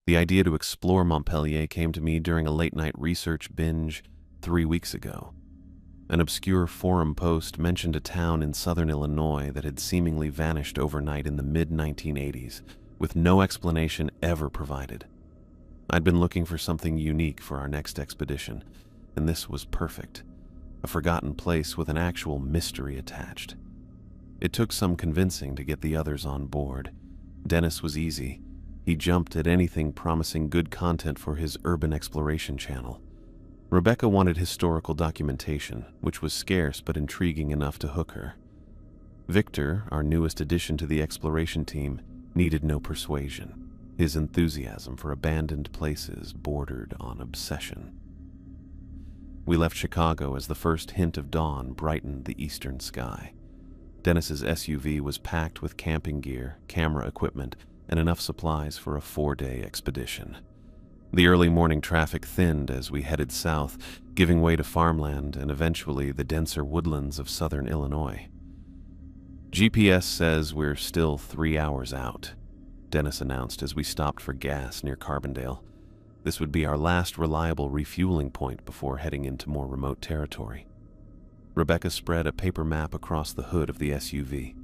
The idea to explore Montpellier came to me during a late-night research binge 3 weeks ago. An obscure forum post mentioned a town in southern Illinois that had seemingly vanished overnight in the mid-1980s, with no explanation ever provided. I'd been looking for something unique for our next expedition, and this was perfect. A forgotten place with an actual mystery attached. It took some convincing to get the others on board. Dennis was easy. He jumped at anything promising good content for his urban exploration channel. Rebecca wanted historical documentation, which was scarce but intriguing enough to hook her. Victor, our newest addition to the exploration team, needed no persuasion. His enthusiasm for abandoned places bordered on obsession. We left Chicago as the first hint of dawn brightened the eastern sky. Dennis's SUV was packed with camping gear, camera equipment, and enough supplies for a 4-day expedition. The early morning traffic thinned as we headed south, giving way to farmland and eventually the denser woodlands of southern Illinois. GPS says we're still 3 hours out, Dennis announced as we stopped for gas near Carbondale. This would be our last reliable refueling point before heading into more remote territory. Rebecca spread a paper map across the hood of the SUV.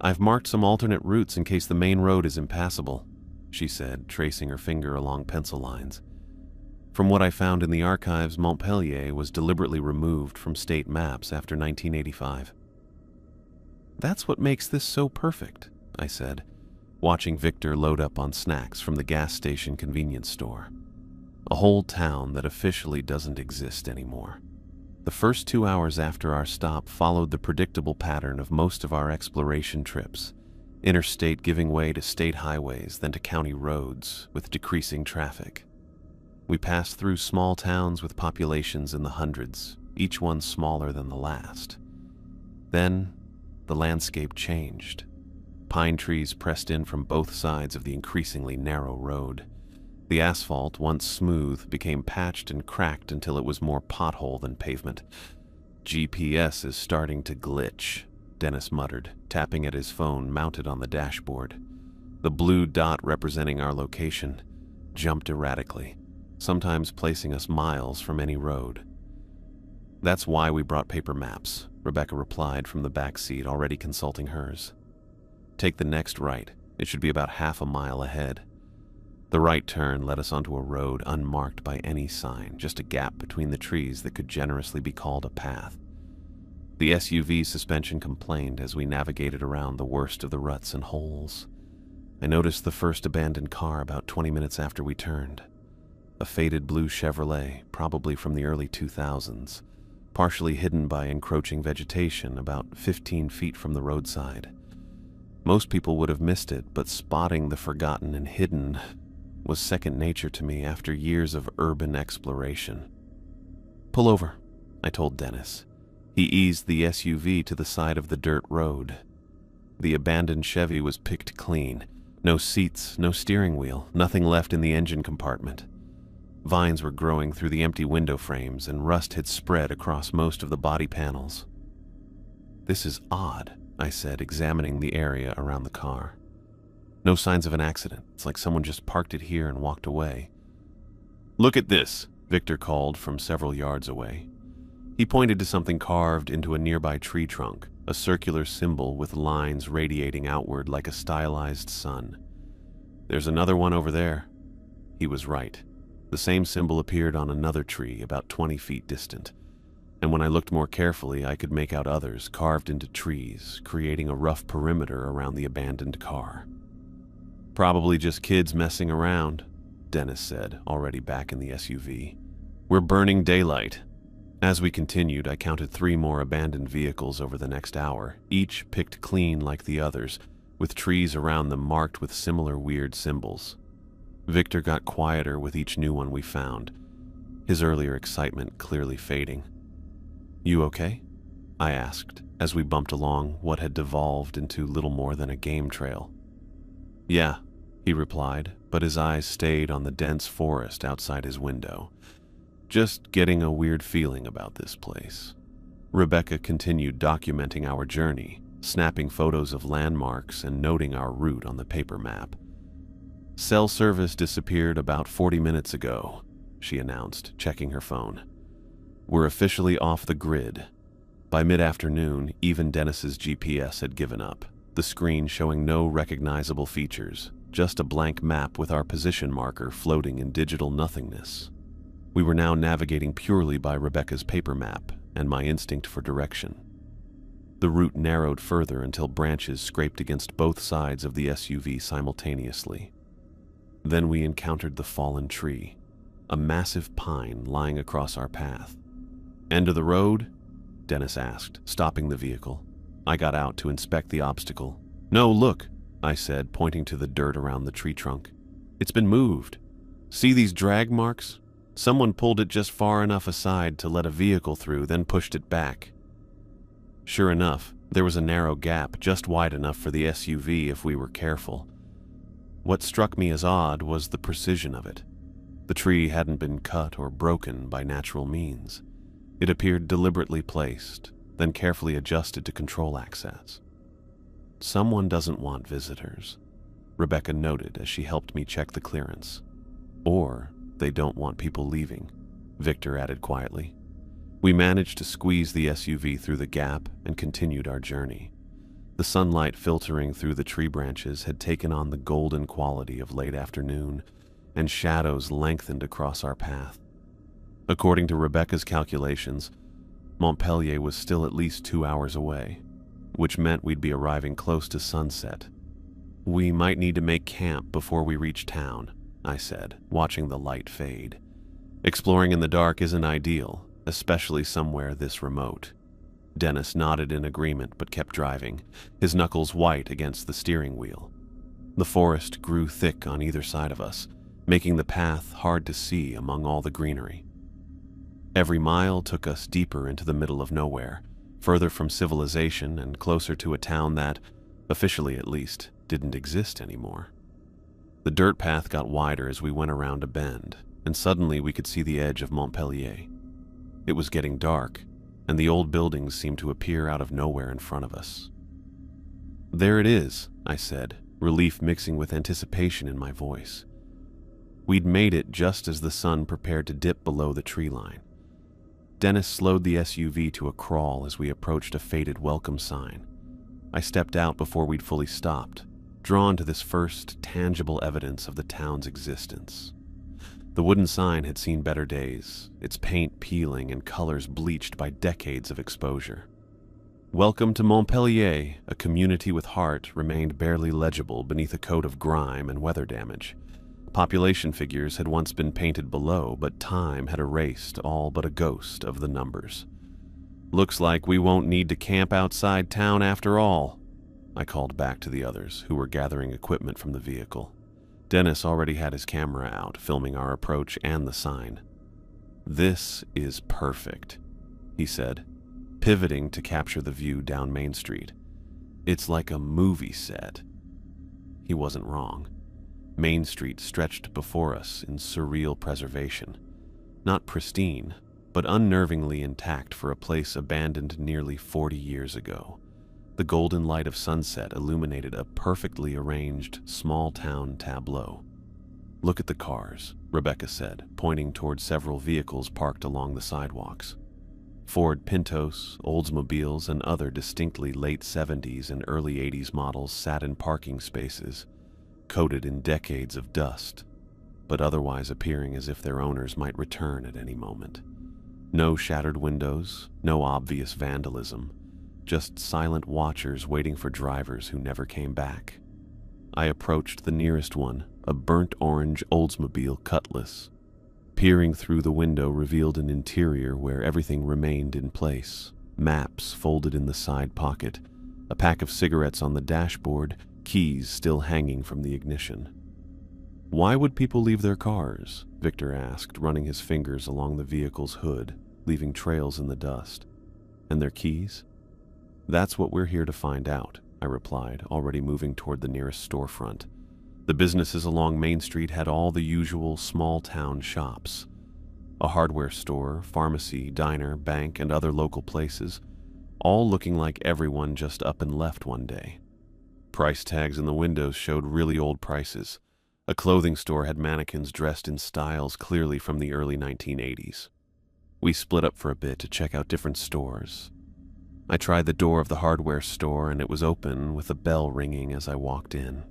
"I've marked some alternate routes in case the main road is impassable," she said, tracing her finger along pencil lines. "From what I found in the archives, Montpellier was deliberately removed from state maps after 1985. "That's what makes this so perfect," I said, watching Victor load up on snacks from the gas station convenience store. A whole town that officially doesn't exist anymore. The first 2 hours after our stop followed the predictable pattern of most of our exploration trips. Interstate giving way to state highways, then to county roads, with decreasing traffic. We passed through small towns with populations in the hundreds, each one smaller than the last. Then, the landscape changed. Pine trees pressed in from both sides of the increasingly narrow road. The asphalt, once smooth, became patched and cracked until it was more pothole than pavement. "GPS is starting to glitch," Dennis muttered, tapping at his phone mounted on the dashboard. The blue dot representing our location jumped erratically, sometimes placing us miles from any road. "That's why we brought paper maps," Rebecca replied from the back seat, already consulting hers. "Take the next right. It should be about half a mile ahead." The right turn led us onto a road unmarked by any sign, just a gap between the trees that could generously be called a path. The SUV suspension complained as we navigated around the worst of the ruts and holes. I noticed the first abandoned car about 20 minutes after we turned. A faded blue Chevrolet, probably from the early 2000s, partially hidden by encroaching vegetation about 15 feet from the roadside. Most people would have missed it, but spotting the forgotten and hidden was second nature to me after years of urban exploration. "Pull over," I told Dennis. He eased the SUV to the side of the dirt road. The abandoned Chevy was picked clean. No seats, no steering wheel, nothing left in the engine compartment. Vines were growing through the empty window frames and rust had spread across most of the body panels. "This is odd," I said, examining the area around the car. "No signs of an accident. It's like someone just parked it here and walked away." "Look at this," Victor called from several yards away. He pointed to something carved into a nearby tree trunk, a circular symbol with lines radiating outward like a stylized sun. "There's another one over there." He was right. The same symbol appeared on another tree about 20 feet distant, and when I looked more carefully, I could make out others carved into trees, creating a rough perimeter around the abandoned car. "Probably just kids messing around," Dennis said, already back in the SUV. "We're burning daylight." As we continued, I counted 3 more abandoned vehicles over the next hour, each picked clean like the others, with trees around them marked with similar weird symbols. Victor got quieter with each new one we found, his earlier excitement clearly fading. "You okay?" I asked, as we bumped along what had devolved into little more than a game trail. "Yeah," he replied, but his eyes stayed on the dense forest outside his window. "Just getting a weird feeling about this place." Rebecca continued documenting our journey, snapping photos of landmarks and noting our route on the paper map. Cell service disappeared about 40 minutes ago, she announced, checking her phone. We're officially off the grid. By mid-afternoon, even Dennis's GPS had given up, the screen showing no recognizable features, just a blank map with our position marker floating in digital nothingness. We were now navigating purely by Rebecca's paper map and my instinct for direction. The route narrowed further until branches scraped against both sides of the SUV simultaneously. Then we encountered the fallen tree, a massive pine lying across our path. "End of the road?" Dennis asked, stopping the vehicle. I got out to inspect the obstacle. "No, look," I said, pointing to the dirt around the tree trunk. "It's been moved. See these drag marks? Someone pulled it just far enough aside to let a vehicle through, then pushed it back." Sure enough, there was a narrow gap just wide enough for the SUV if we were careful. What struck me as odd was the precision of it. The tree hadn't been cut or broken by natural means. It appeared deliberately placed, then carefully adjusted to control access. "Someone doesn't want visitors," Rebecca noted as she helped me check the clearance. "Or they don't want people leaving," Victor added quietly. We managed to squeeze the SUV through the gap and continued our journey. The sunlight filtering through the tree branches had taken on the golden quality of late afternoon, and shadows lengthened across our path. According to Rebecca's calculations, Montpellier was still at least 2 hours away, which meant we'd be arriving close to sunset. "We might need to make camp before we reach town," I said, watching the light fade. "Exploring in the dark isn't ideal, especially somewhere this remote." Dennis nodded in agreement but kept driving, his knuckles white against the steering wheel. The forest grew thick on either side of us, making the path hard to see among all the greenery. Every mile took us deeper into the middle of nowhere, further from civilization and closer to a town that, officially at least, didn't exist anymore. The dirt path got wider as we went around a bend, and suddenly we could see the edge of Montpellier. It was getting dark, and the old buildings seemed to appear out of nowhere in front of us. "There it is," I said, relief mixing with anticipation in my voice. We'd made it just as the sun prepared to dip below the tree line. Dennis slowed the SUV to a crawl as we approached a faded welcome sign. I stepped out before we'd fully stopped, drawn to this first tangible evidence of the town's existence. The wooden sign had seen better days, its paint peeling and colors bleached by decades of exposure. "Welcome to Montpellier," a community with heart, remained barely legible beneath a coat of grime and weather damage. Population figures had once been painted below, but time had erased all but a ghost of the numbers. "Looks like we won't need to camp outside town after all," I called back to the others, who were gathering equipment from the vehicle. Dennis already had his camera out, filming our approach and the sign. "This is perfect," he said, pivoting to capture the view down Main Street. "It's like a movie set." He wasn't wrong. Main Street stretched before us in surreal preservation. Not pristine, but unnervingly intact for a place abandoned nearly 40 years ago. The golden light of sunset illuminated a perfectly arranged small-town tableau. "Look at the cars," Rebecca said, pointing toward several vehicles parked along the sidewalks. Ford Pintos, Oldsmobiles, and other distinctly late 70s and early 80s models sat in parking spaces, coated in decades of dust, but otherwise appearing as if their owners might return at any moment. No shattered windows, no obvious vandalism, just silent watchers waiting for drivers who never came back. I approached the nearest one, a burnt orange Oldsmobile Cutlass. Peering through the window revealed an interior where everything remained in place. Maps folded in the side pocket, a pack of cigarettes on the dashboard, keys still hanging from the ignition. "Why would people leave their cars?" Victor asked, running his fingers along the vehicle's hood, leaving trails in the dust. "And their keys?" "That's what we're here to find out," I replied, already moving toward the nearest storefront. The businesses along Main Street had all the usual small-town shops. A hardware store, pharmacy, diner, bank, and other local places, all looking like everyone just up and left one day. Price tags in the windows showed really old prices, A clothing store had mannequins dressed in styles clearly from the early 1980s. We split up for a bit to check out different stores. I tried the door of the hardware store and it was open with a bell ringing as I walked in.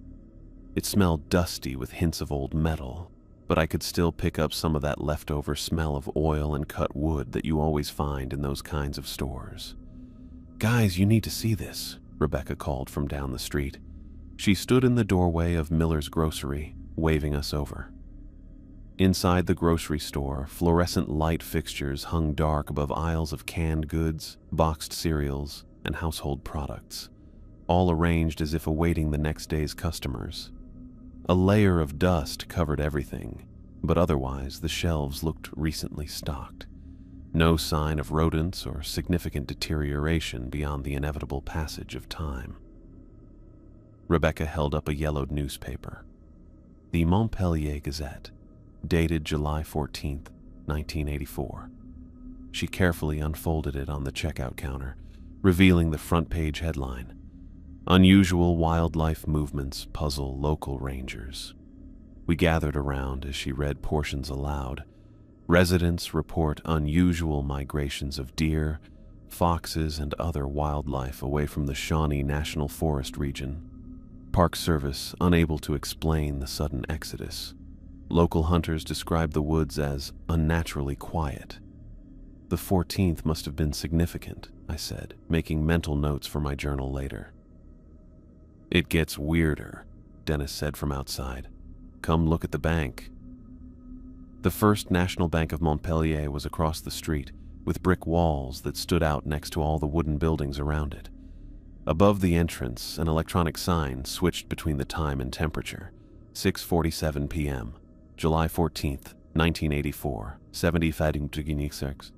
It smelled dusty with hints of old metal, but I could still pick up some of that leftover smell of oil and cut wood that you always find in those kinds of stores. "Guys, you need to see this," Rebecca called from down the street. She stood in the doorway of Miller's Grocery, waving us over. Inside the grocery store, fluorescent light fixtures hung dark above aisles of canned goods, boxed cereals, and household products, all arranged as if awaiting the next day's customers. A layer of dust covered everything, but otherwise the shelves looked recently stocked. No sign of rodents or significant deterioration beyond the inevitable passage of time. Rebecca held up a yellowed newspaper. The Montpellier Gazette, dated July 14th, 1984. She carefully unfolded it on the checkout counter, revealing the front page headline: "Unusual wildlife movements puzzle local rangers." We gathered around as she read portions aloud. Residents report unusual migrations of deer, foxes, and other wildlife away from the Shawnee National Forest region. Park Service unable to explain the sudden exodus. Local hunters describe the woods as unnaturally quiet. "The 14th must have been significant," I said, making mental notes for my journal later. "It gets weirder," Dennis said from outside. "Come look at the bank." The First National Bank of Montpellier was across the street, with brick walls that stood out next to all the wooden buildings around it. Above the entrance, an electronic sign switched between the time and temperature. 6:47 p.m., July 14th, 1984, 75°.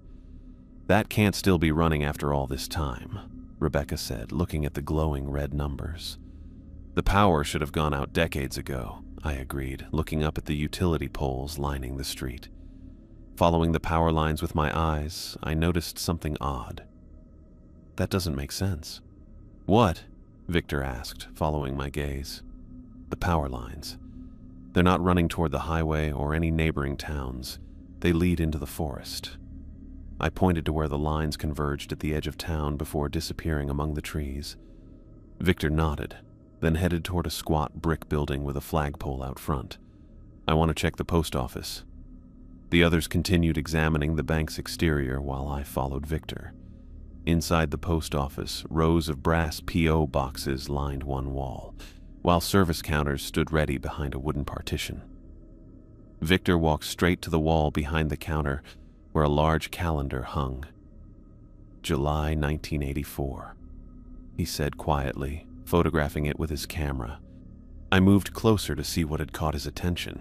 "That can't still be running after all this time," Rebecca said, looking at the glowing red numbers. "The power should have gone out decades ago," I agreed, looking up at the utility poles lining the street. Following the power lines with my eyes, I noticed something odd. "That doesn't make sense." "What?" Victor asked, following my gaze. "The power lines. They're not running toward the highway or any neighboring towns. They lead into the forest." I pointed to where the lines converged at the edge of town before disappearing among the trees. Victor nodded, then headed toward a squat brick building with a flagpole out front. "I want to check the post office." The others continued examining the bank's exterior while I followed Victor. Inside the post office, rows of brass P.O. boxes lined one wall, while service counters stood ready behind a wooden partition. Victor walked straight to the wall behind the counter, where a large calendar hung. "July 1984, he said quietly, photographing it with his camera. I moved closer to see what had caught his attention.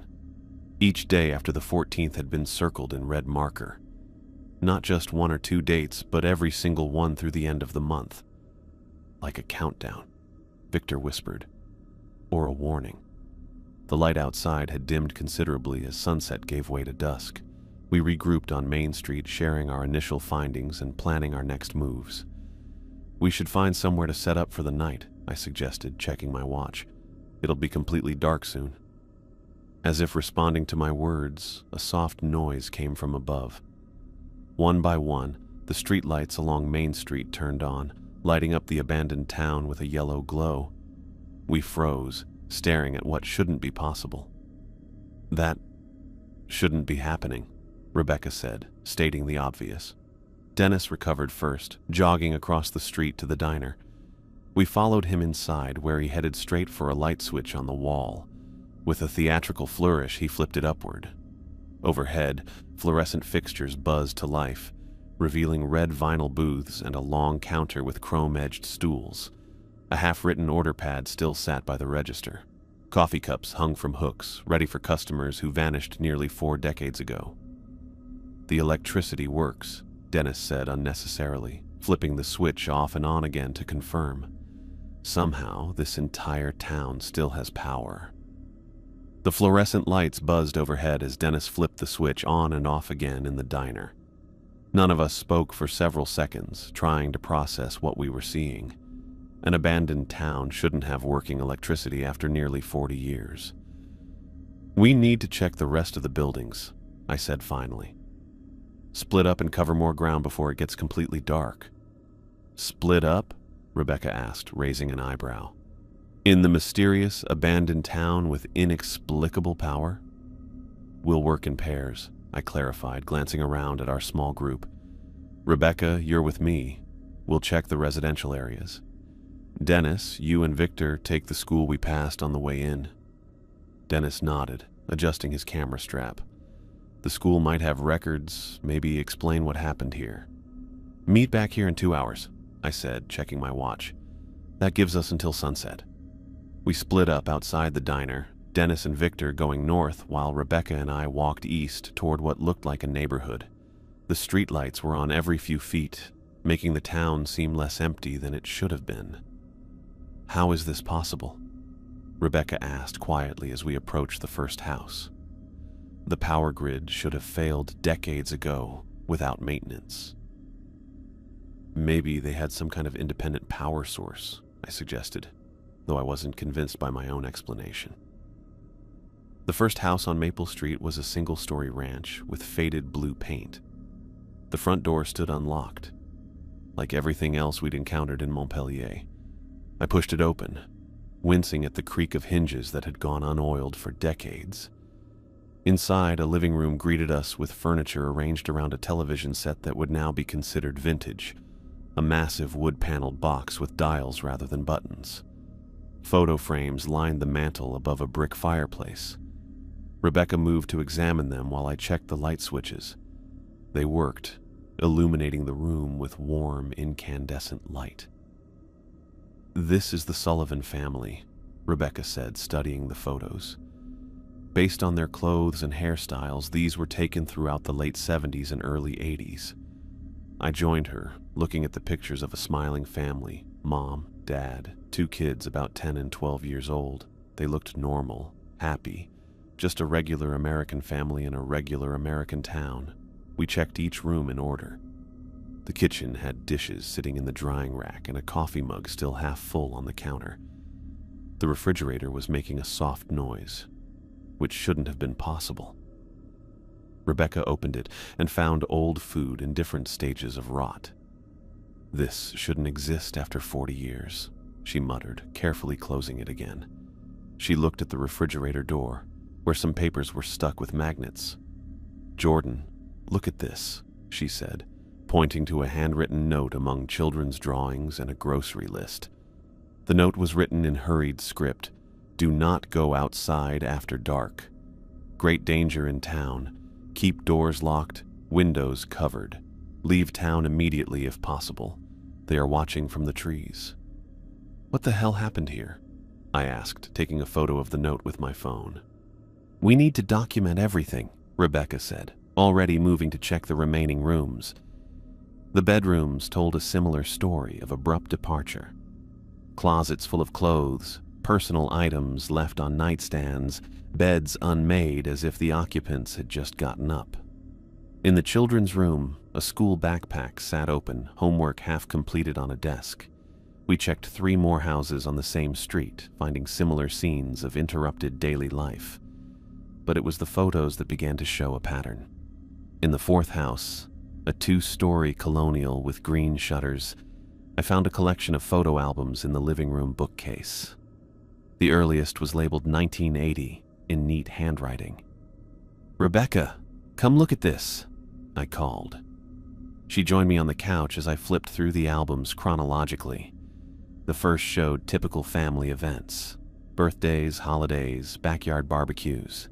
Each day after the 14th had been circled in red marker. Not just one or two dates, but every single one through the end of the month. "Like a countdown," Victor whispered. "Or a warning." The light outside had dimmed considerably as sunset gave way to dusk. We regrouped on Main Street, sharing our initial findings and planning our next moves. "We should find somewhere to set up for the night," I suggested, checking my watch. "It'll be completely dark soon." As if responding to my words, a soft noise came from above. One by one, the streetlights along Main Street turned on, lighting up the abandoned town with a yellow glow. We froze, staring at what shouldn't be possible. "That shouldn't be happening," Rebecca said, stating the obvious. Dennis recovered first, jogging across the street to the diner. We followed him inside, where he headed straight for a light switch on the wall. With a theatrical flourish, he flipped it upward. Overhead, fluorescent fixtures buzzed to life, revealing red vinyl booths and a long counter with chrome-edged stools. A half-written order pad still sat by the register. Coffee cups hung from hooks, ready for customers who vanished nearly 4 decades ago. "The electricity works," Dennis said unnecessarily, flipping the switch off and on again to confirm. Somehow, this entire town still has power. The fluorescent lights buzzed overhead as Dennis flipped the switch on and off again in the diner. None of us spoke for several seconds, trying to process what we were seeing. An abandoned town shouldn't have working electricity after nearly 40 years. "We need to check the rest of the buildings," I said finally. "Split up and cover more ground before it gets completely dark." "Split up?" Rebecca asked, raising an eyebrow. "In the mysterious, abandoned town with inexplicable power?" "We'll work in pairs," I clarified, glancing around at our small group. "Rebecca, you're with me. We'll check the residential areas. Dennis, you and Victor take the school we passed on the way in." Dennis nodded, adjusting his camera strap. "The school might have records, maybe explain what happened here." "Meet back here in 2 hours," I said, checking my watch. "That gives us until sunset." We split up outside the diner, Dennis and Victor going north while Rebecca and I walked east toward what looked like a neighborhood. The streetlights were on every few feet, making the town seem less empty than it should have been. "How is this possible?" Rebecca asked quietly as we approached the first house. "The power grid should have failed decades ago without maintenance." "Maybe they had some kind of independent power source," I suggested, though I wasn't convinced by my own explanation. The first house on Maple Street was a single-story ranch with faded blue paint. The front door stood unlocked. Like everything else we'd encountered in Montpellier, I pushed it open, wincing at the creak of hinges that had gone unoiled for decades. Inside, a living room greeted us with furniture arranged around a television set that would now be considered vintage, a massive wood-paneled box with dials rather than buttons. Photo frames lined the mantel above a brick fireplace. Rebecca moved to examine them while I checked the light switches. They worked, illuminating the room with warm, incandescent light. "This is the Sullivan family," Rebecca said, studying the photos. Based on their clothes and hairstyles, these were taken throughout the late 70s and early 80s. I joined her, looking at the pictures of a smiling family, mom, dad, 2 kids about 10 and 12 years old. They looked normal, happy, just a regular American family in a regular American town. We checked each room in order. The kitchen had dishes sitting in the drying rack and a coffee mug still half full on the counter. The refrigerator was making a soft noise, which shouldn't have been possible. Rebecca opened it and found old food in different stages of rot. "This shouldn't exist after 40 years, she muttered, carefully closing it again. She looked at the refrigerator door, where some papers were stuck with magnets. "Jordan, look at this," she said, pointing to a handwritten note among children's drawings and a grocery list. The note was written in hurried script. "Do not go outside after dark. Great danger in town. Keep doors locked, windows covered. Leave town immediately if possible. They are watching from the trees." "What the hell happened here?" I asked, taking a photo of the note with my phone. "We need to document everything," Rebecca said, already moving to check the remaining rooms. The bedrooms told a similar story of abrupt departure. Closets full of clothes, personal items left on nightstands, beds unmade as if the occupants had just gotten up. In the children's room, a school backpack sat open, homework half completed on a desk. We checked 3 more houses on the same street, finding similar scenes of interrupted daily life. But it was the photos that began to show a pattern. In the 4th house, a 2-story colonial with green shutters, I found a collection of photo albums in the living room bookcase. The earliest was labeled 1980 in neat handwriting. "Rebecca, come look at this," I called. She joined me on the couch as I flipped through the albums chronologically. The first showed typical family events: birthdays, holidays, backyard barbecues.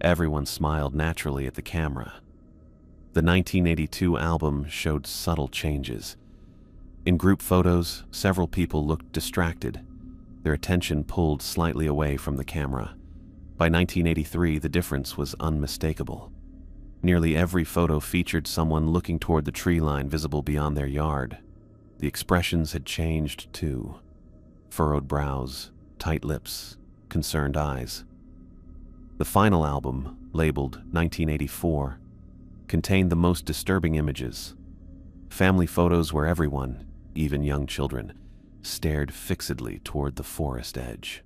Everyone smiled naturally at the camera. The 1982 album showed subtle changes. In group photos, several people looked distracted, their attention pulled slightly away from the camera. By 1983, the difference was unmistakable. Nearly every photo featured someone looking toward the tree line visible beyond their yard. The expressions had changed too. Furrowed brows, tight lips, concerned eyes. The final album, labeled 1984, contained the most disturbing images. Family photos where everyone, even young children, stared fixedly toward the forest edge.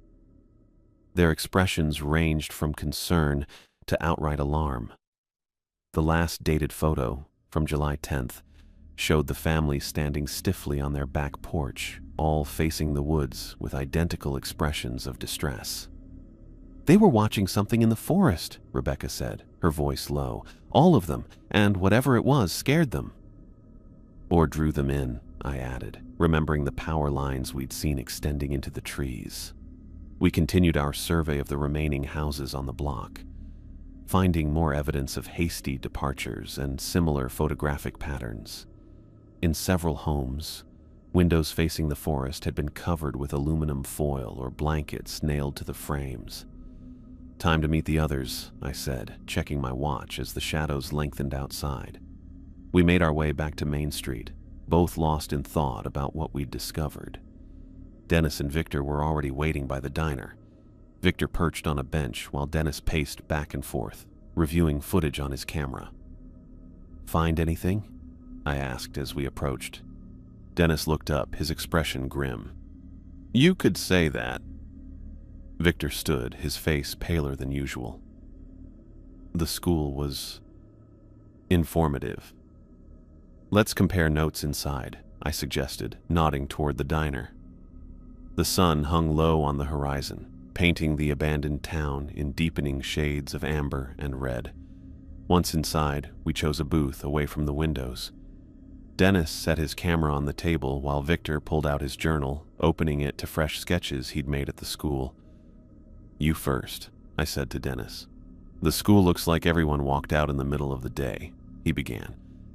Their expressions ranged from concern to outright alarm. The last dated photo, from July 10th, showed the family standing stiffly on their back porch, all facing the woods with identical expressions of distress. "They were watching something in the forest," Rebecca said, her voice low. "All of them, and whatever it was scared them." "Or drew them in," I added, remembering the power lines we'd seen extending into the trees. We continued our survey of the remaining houses on the block, finding more evidence of hasty departures and similar photographic patterns. In several homes, windows facing the forest had been covered with aluminum foil or blankets nailed to the frames. "Time to meet the others," I said, checking my watch as the shadows lengthened outside. We made our way back to Main Street, both lost in thought about what we'd discovered. Dennis and Victor were already waiting by the diner. Victor perched on a bench while Dennis paced back and forth, reviewing footage on his camera. "Find anything?" I asked as we approached. Dennis looked up, his expression grim. "You could say that." Victor stood, his face paler than usual. "The school was informative." "Let's compare notes inside," I suggested, nodding toward the diner. The sun hung low on the horizon, painting the abandoned town in deepening shades of amber and red. Once inside, we chose a booth away from the windows. Dennis set his camera on the table while Victor pulled out his journal, opening it to fresh sketches he'd made at the school. "You first," I said to Dennis. "The school looks like everyone walked out in the middle of the day," he began.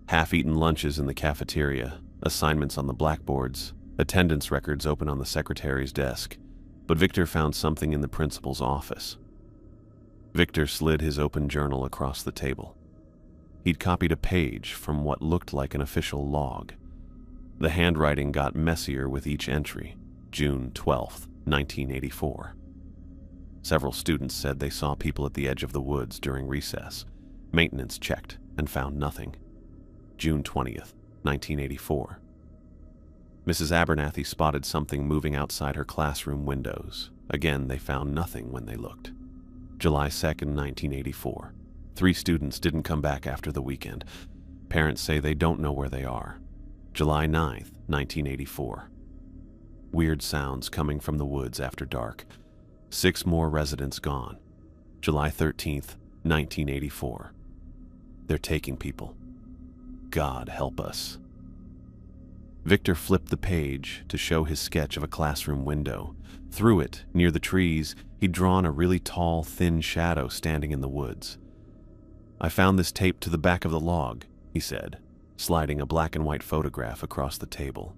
"Half-eaten lunches in the cafeteria, assignments on the blackboards, attendance records open on the secretary's desk. But Victor found something in the principal's office." Victor slid his open journal across the table. He'd copied a page from what looked like an official log. The handwriting got messier with each entry. June 12th, 1984. Several students said they saw people at the edge of the woods during recess. Maintenance checked and found nothing. June 20th, 1984. Mrs. Abernathy spotted something moving outside her classroom windows. Again, they found nothing when they looked. July 2nd, 1984. 3 students didn't come back after the weekend. Parents say they don't know where they are. July 9th, 1984. Weird sounds coming from the woods after dark. 6 more residents gone. July 13th, 1984. They're taking people. God help us. Victor flipped the page to show his sketch of a classroom window. Through it, near the trees, he'd drawn a really tall, thin shadow standing in the woods. "I found this taped to the back of the log," he said, sliding a black and white photograph across the table.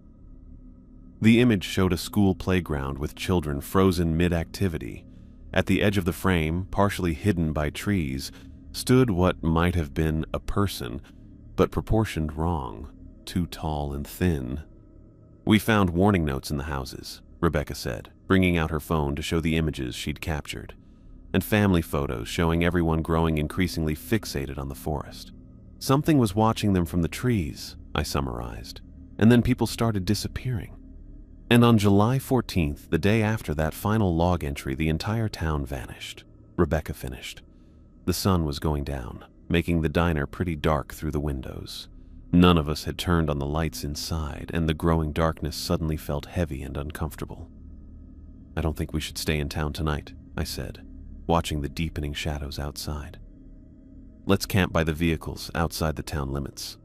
The image showed a school playground with children frozen mid-activity. At the edge of the frame, partially hidden by trees, stood what might have been a person, but proportioned wrong, too tall and thin. "We found warning notes in the houses," Rebecca said, bringing out her phone to show the images she'd captured, and family photos showing everyone growing increasingly fixated on the forest. "Something was watching them from the trees," I summarized, "and then people started disappearing. And on July 14th, the day after that final log entry, the entire town vanished," Rebecca finished. The sun was going down, making the diner pretty dark through the windows. None of us had turned on the lights inside, and the growing darkness suddenly felt heavy and uncomfortable. "I don't think we should stay in town tonight," I said, watching the deepening shadows outside. "Let's camp by the vehicles outside the town limits."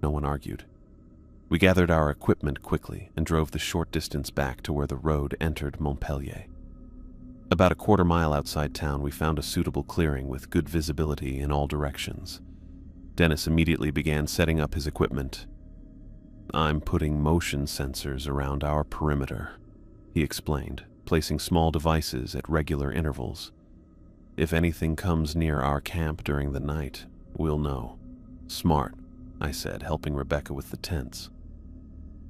No one argued. We gathered our equipment quickly and drove the short distance back to where the road entered Montpellier. About a quarter mile outside town, we found a suitable clearing with good visibility in all directions. Dennis immediately began setting up his equipment. "I'm putting motion sensors around our perimeter," he explained, placing small devices at regular intervals. "If anything comes near our camp during the night, we'll know." "Smart," I said, helping Rebecca with the tents.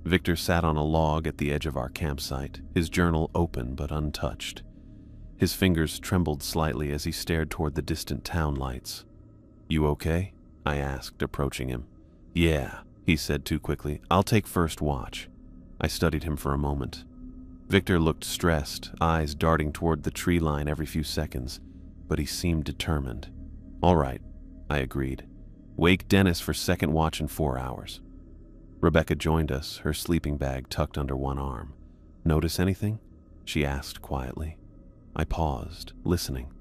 Victor sat on a log at the edge of our campsite, his journal open but untouched. His fingers trembled slightly as he stared toward the distant town lights. "You okay?" I asked, approaching him. "Yeah," he said too quickly. "I'll take first watch." I studied him for a moment. Victor looked stressed, eyes darting toward the tree line every few seconds, but he seemed determined. "All right," I agreed. "Wake Dennis for second watch in 4 hours." Rebecca joined us, her sleeping bag tucked under one arm. "Notice anything?" she asked quietly. I paused, listening.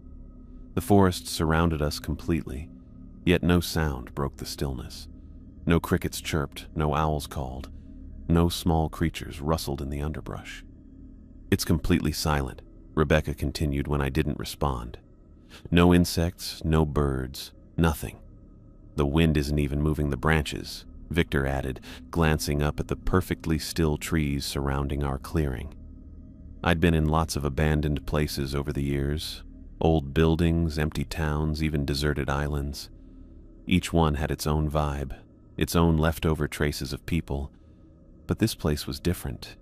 The forest surrounded us completely, yet no sound broke the stillness. No crickets chirped, no owls called, no small creatures rustled in the underbrush. "It's completely silent," Rebecca continued when I didn't respond. "No insects, no birds, nothing. The wind isn't even moving the branches," Victor added, glancing up at the perfectly still trees surrounding our clearing. I'd been in lots of abandoned places over the years, old buildings, empty towns, even deserted islands. Each one had its own vibe, its own leftover traces of people, but this place was different.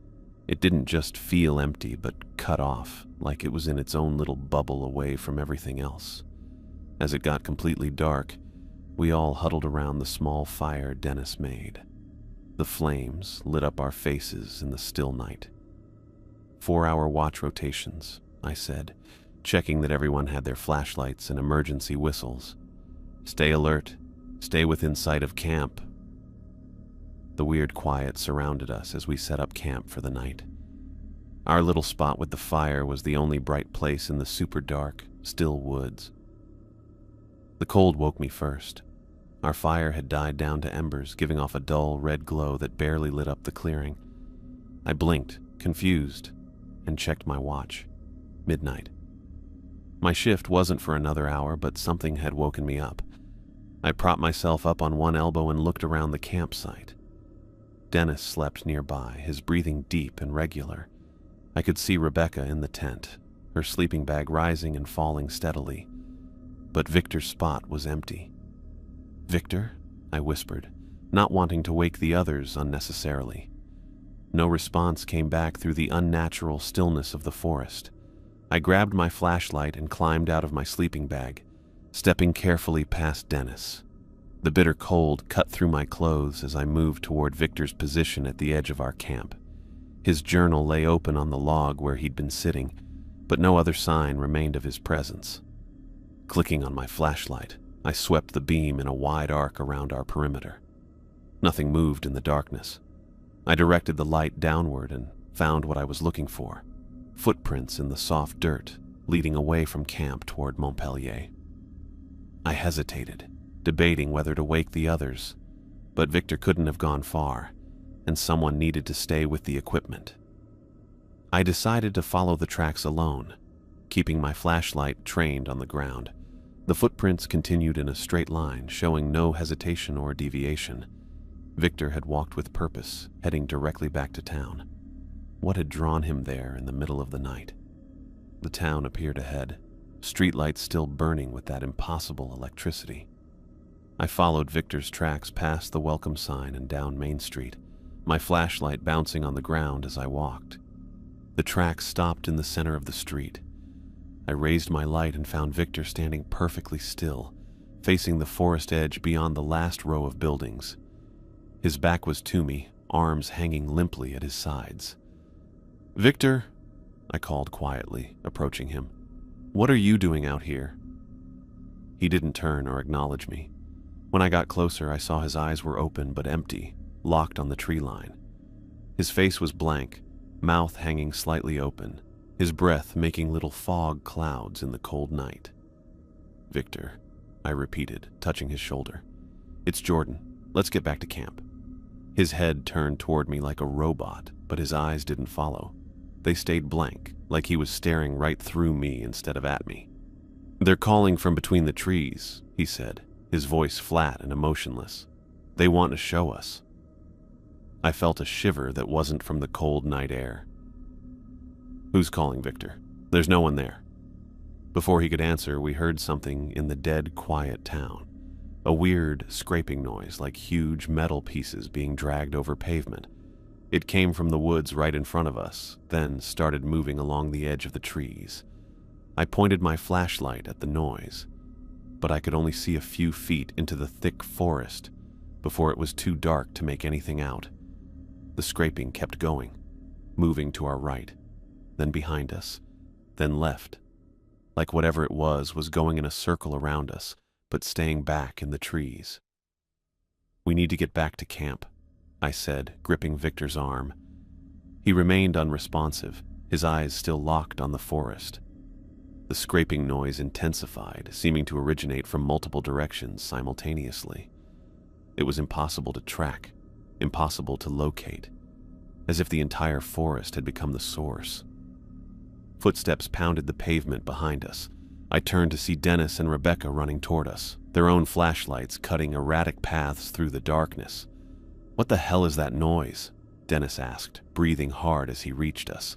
It didn't just feel empty, but cut off, like it was in its own little bubble away from everything else. As it got completely dark, we all huddled around the small fire Dennis made. The flames lit up our faces in the still night. 4-hour watch rotations, I said, checking that everyone had their flashlights and emergency whistles. "Stay alert. Stay within sight of camp." The weird quiet surrounded us as we set up camp for the night. Our little spot with the fire was the only bright place in the super dark, still woods. The cold woke me first. Our fire had died down to embers, giving off a dull red glow that barely lit up the clearing. I blinked, confused, and checked my watch. Midnight. My shift wasn't for another hour, but something had woken me up. I propped myself up on one elbow and looked around the campsite. Dennis slept nearby, his breathing deep and regular. I could see Rebecca in the tent, her sleeping bag rising and falling steadily. But Victor's spot was empty. "Victor?" I whispered, not wanting to wake the others unnecessarily. No response came back through the unnatural stillness of the forest. I grabbed my flashlight and climbed out of my sleeping bag, stepping carefully past Dennis. The bitter cold cut through my clothes as I moved toward Victor's position at the edge of our camp. His journal lay open on the log where he'd been sitting, but no other sign remained of his presence. Clicking on my flashlight, I swept the beam in a wide arc around our perimeter. Nothing moved in the darkness. I directed the light downward and found what I was looking for: footprints in the soft dirt leading away from camp toward Montpellier. I hesitated, debating whether to wake the others, but Victor couldn't have gone far, and someone needed to stay with the equipment. I decided to follow the tracks alone, keeping my flashlight trained on the ground. The footprints continued in a straight line, showing no hesitation or deviation. Victor had walked with purpose, heading directly back to town. What had drawn him there in the middle of the night? The town appeared ahead, streetlights still burning with that impossible electricity. I followed Victor's tracks past the welcome sign and down Main Street, my flashlight bouncing on the ground as I walked. The tracks stopped in the center of the street. I raised my light and found Victor standing perfectly still, facing the forest edge beyond the last row of buildings. His back was to me, arms hanging limply at his sides. "Victor," I called quietly, approaching him. "What are you doing out here?" He didn't turn or acknowledge me. When I got closer, I saw his eyes were open but empty, locked on the tree line. His face was blank, mouth hanging slightly open, his breath making little fog clouds in the cold night. "Victor," I repeated, touching his shoulder. "It's Jordan. Let's get back to camp." His head turned toward me like a robot, but his eyes didn't follow. They stayed blank, like he was staring right through me instead of at me. "They're calling from between the trees," he said, his voice flat and emotionless. "They want to show us." I felt a shiver that wasn't from the cold night air. "Who's calling, Victor? There's no one there." Before he could answer, we heard something in the dead, quiet town. A weird, scraping noise like huge metal pieces being dragged over pavement. It came from the woods right in front of us, then started moving along the edge of the trees. I pointed my flashlight at the noise, but I could only see a few feet into the thick forest before it was too dark to make anything out. The scraping kept going, moving to our right. then behind us, then left, like whatever it was going in a circle around us, but staying back in the trees. "We need to get back to camp," I said, gripping Victor's arm. He remained unresponsive, his eyes still locked on the forest. The scraping noise intensified, seeming to originate from multiple directions simultaneously. It was impossible to track, impossible to locate, as if the entire forest had become the source. Footsteps pounded the pavement behind us. I turned to see Dennis and Rebecca running toward us, their own flashlights cutting erratic paths through the darkness. "What the hell is that noise?" Dennis asked, breathing hard as he reached us.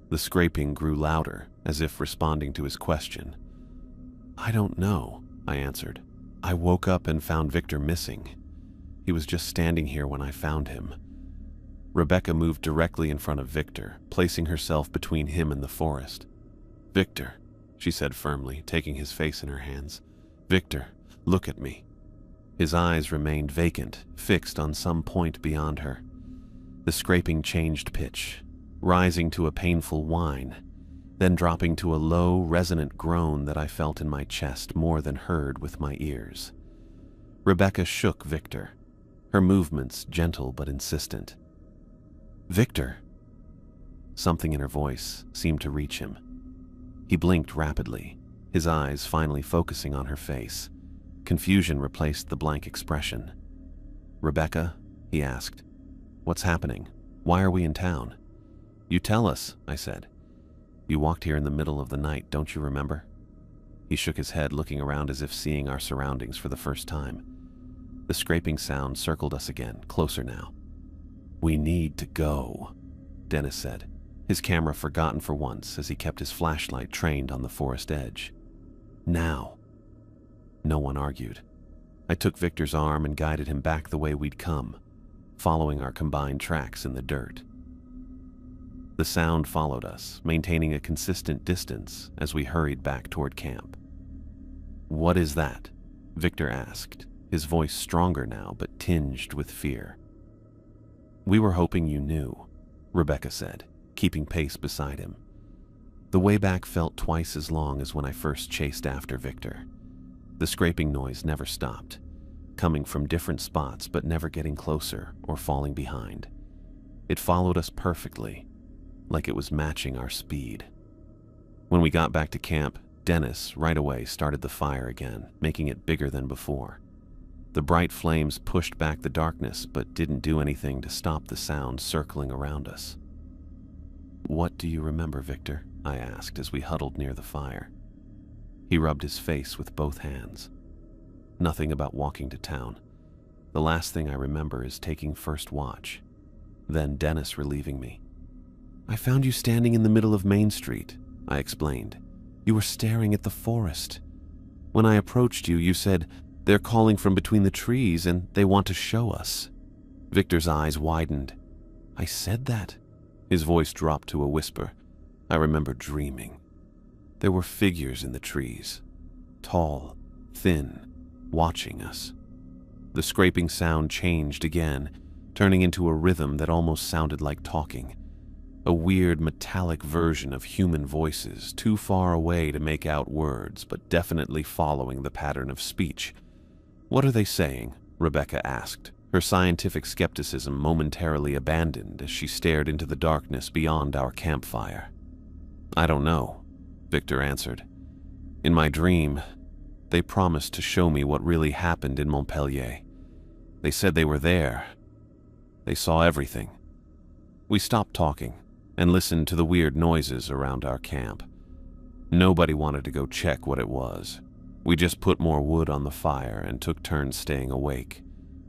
The scraping grew louder, as if responding to his question. "I don't know," I answered. "I woke up and found Victor missing. He was just standing here when I found him." Rebecca moved directly in front of Victor, placing herself between him and the forest. "Victor," she said firmly, taking his face in her hands. "Victor, look at me." His eyes remained vacant, fixed on some point beyond her. The scraping changed pitch, rising to a painful whine, then dropping to a low, resonant groan that I felt in my chest more than heard with my ears. Rebecca shook Victor, her movements gentle but insistent. "Victor!" Something in her voice seemed to reach him. He blinked rapidly, his eyes finally focusing on her face. Confusion replaced the blank expression. "Rebecca?" he asked. "What's happening? Why are we in town?" "You tell us," I said. "You walked here in the middle of the night, don't you remember?" He shook his head, looking around as if seeing our surroundings for the first time. The scraping sound circled us again, closer now. "We need to go," Dennis said, his camera forgotten for once as he kept his flashlight trained on the forest edge. "Now." No one argued. I took Victor's arm and guided him back the way we'd come, following our combined tracks in the dirt. The sound followed us, maintaining a consistent distance as we hurried back toward camp. "What is that?" Victor asked, his voice stronger now but tinged with fear. "We were hoping you knew," Rebecca said, keeping pace beside him. The way back felt twice as long as when I first chased after Victor. The scraping noise never stopped, coming from different spots but never getting closer or falling behind. It followed us perfectly, like it was matching our speed. When we got back to camp, Dennis right away started the fire again, making it bigger than before. The bright flames pushed back the darkness but didn't do anything to stop the sound circling around us. "What do you remember, Victor?" I asked as we huddled near the fire. He rubbed his face with both hands. "Nothing about walking to town. The last thing I remember is taking first watch, then Dennis relieving me." "I found you standing in the middle of Main Street," I explained. "You were staring at the forest. When I approached you, you said, 'They're calling from between the trees and they want to show us.'" Victor's eyes widened. "I said that?" His voice dropped to a whisper. I remember dreaming. There were figures in the trees, tall, thin, watching us. The scraping sound changed again, turning into a rhythm that almost sounded like talking. A weird metallic version of human voices, too far away to make out words, but definitely following the pattern of speech. "What are they saying?" Rebecca asked, her scientific skepticism momentarily abandoned as she stared into the darkness beyond our campfire. "I don't know," Victor answered. "In my dream, they promised to show me what really happened in Montpellier. They said they were there. They saw everything." We stopped talking and listened to the weird noises around our camp. Nobody wanted to go check what it was. We just put more wood on the fire and took turns staying awake.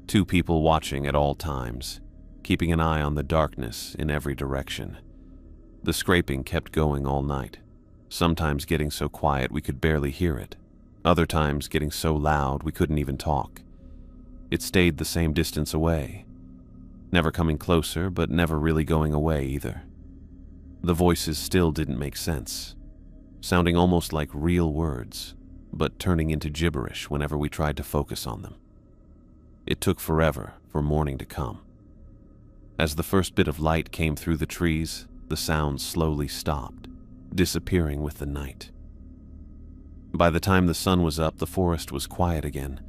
2 people watching at all times, keeping an eye on the darkness in every direction. The scraping kept going all night, sometimes getting so quiet we could barely hear it, other times getting so loud we couldn't even talk. It stayed the same distance away, never coming closer but never really going away either. The voices still didn't make sense, sounding almost like real words, but turning into gibberish whenever we tried to focus on them. It took forever for morning to come. As the first bit of light came through the trees, The sounds slowly stopped, disappearing with the night. By the time the sun was up, the forest was quiet again,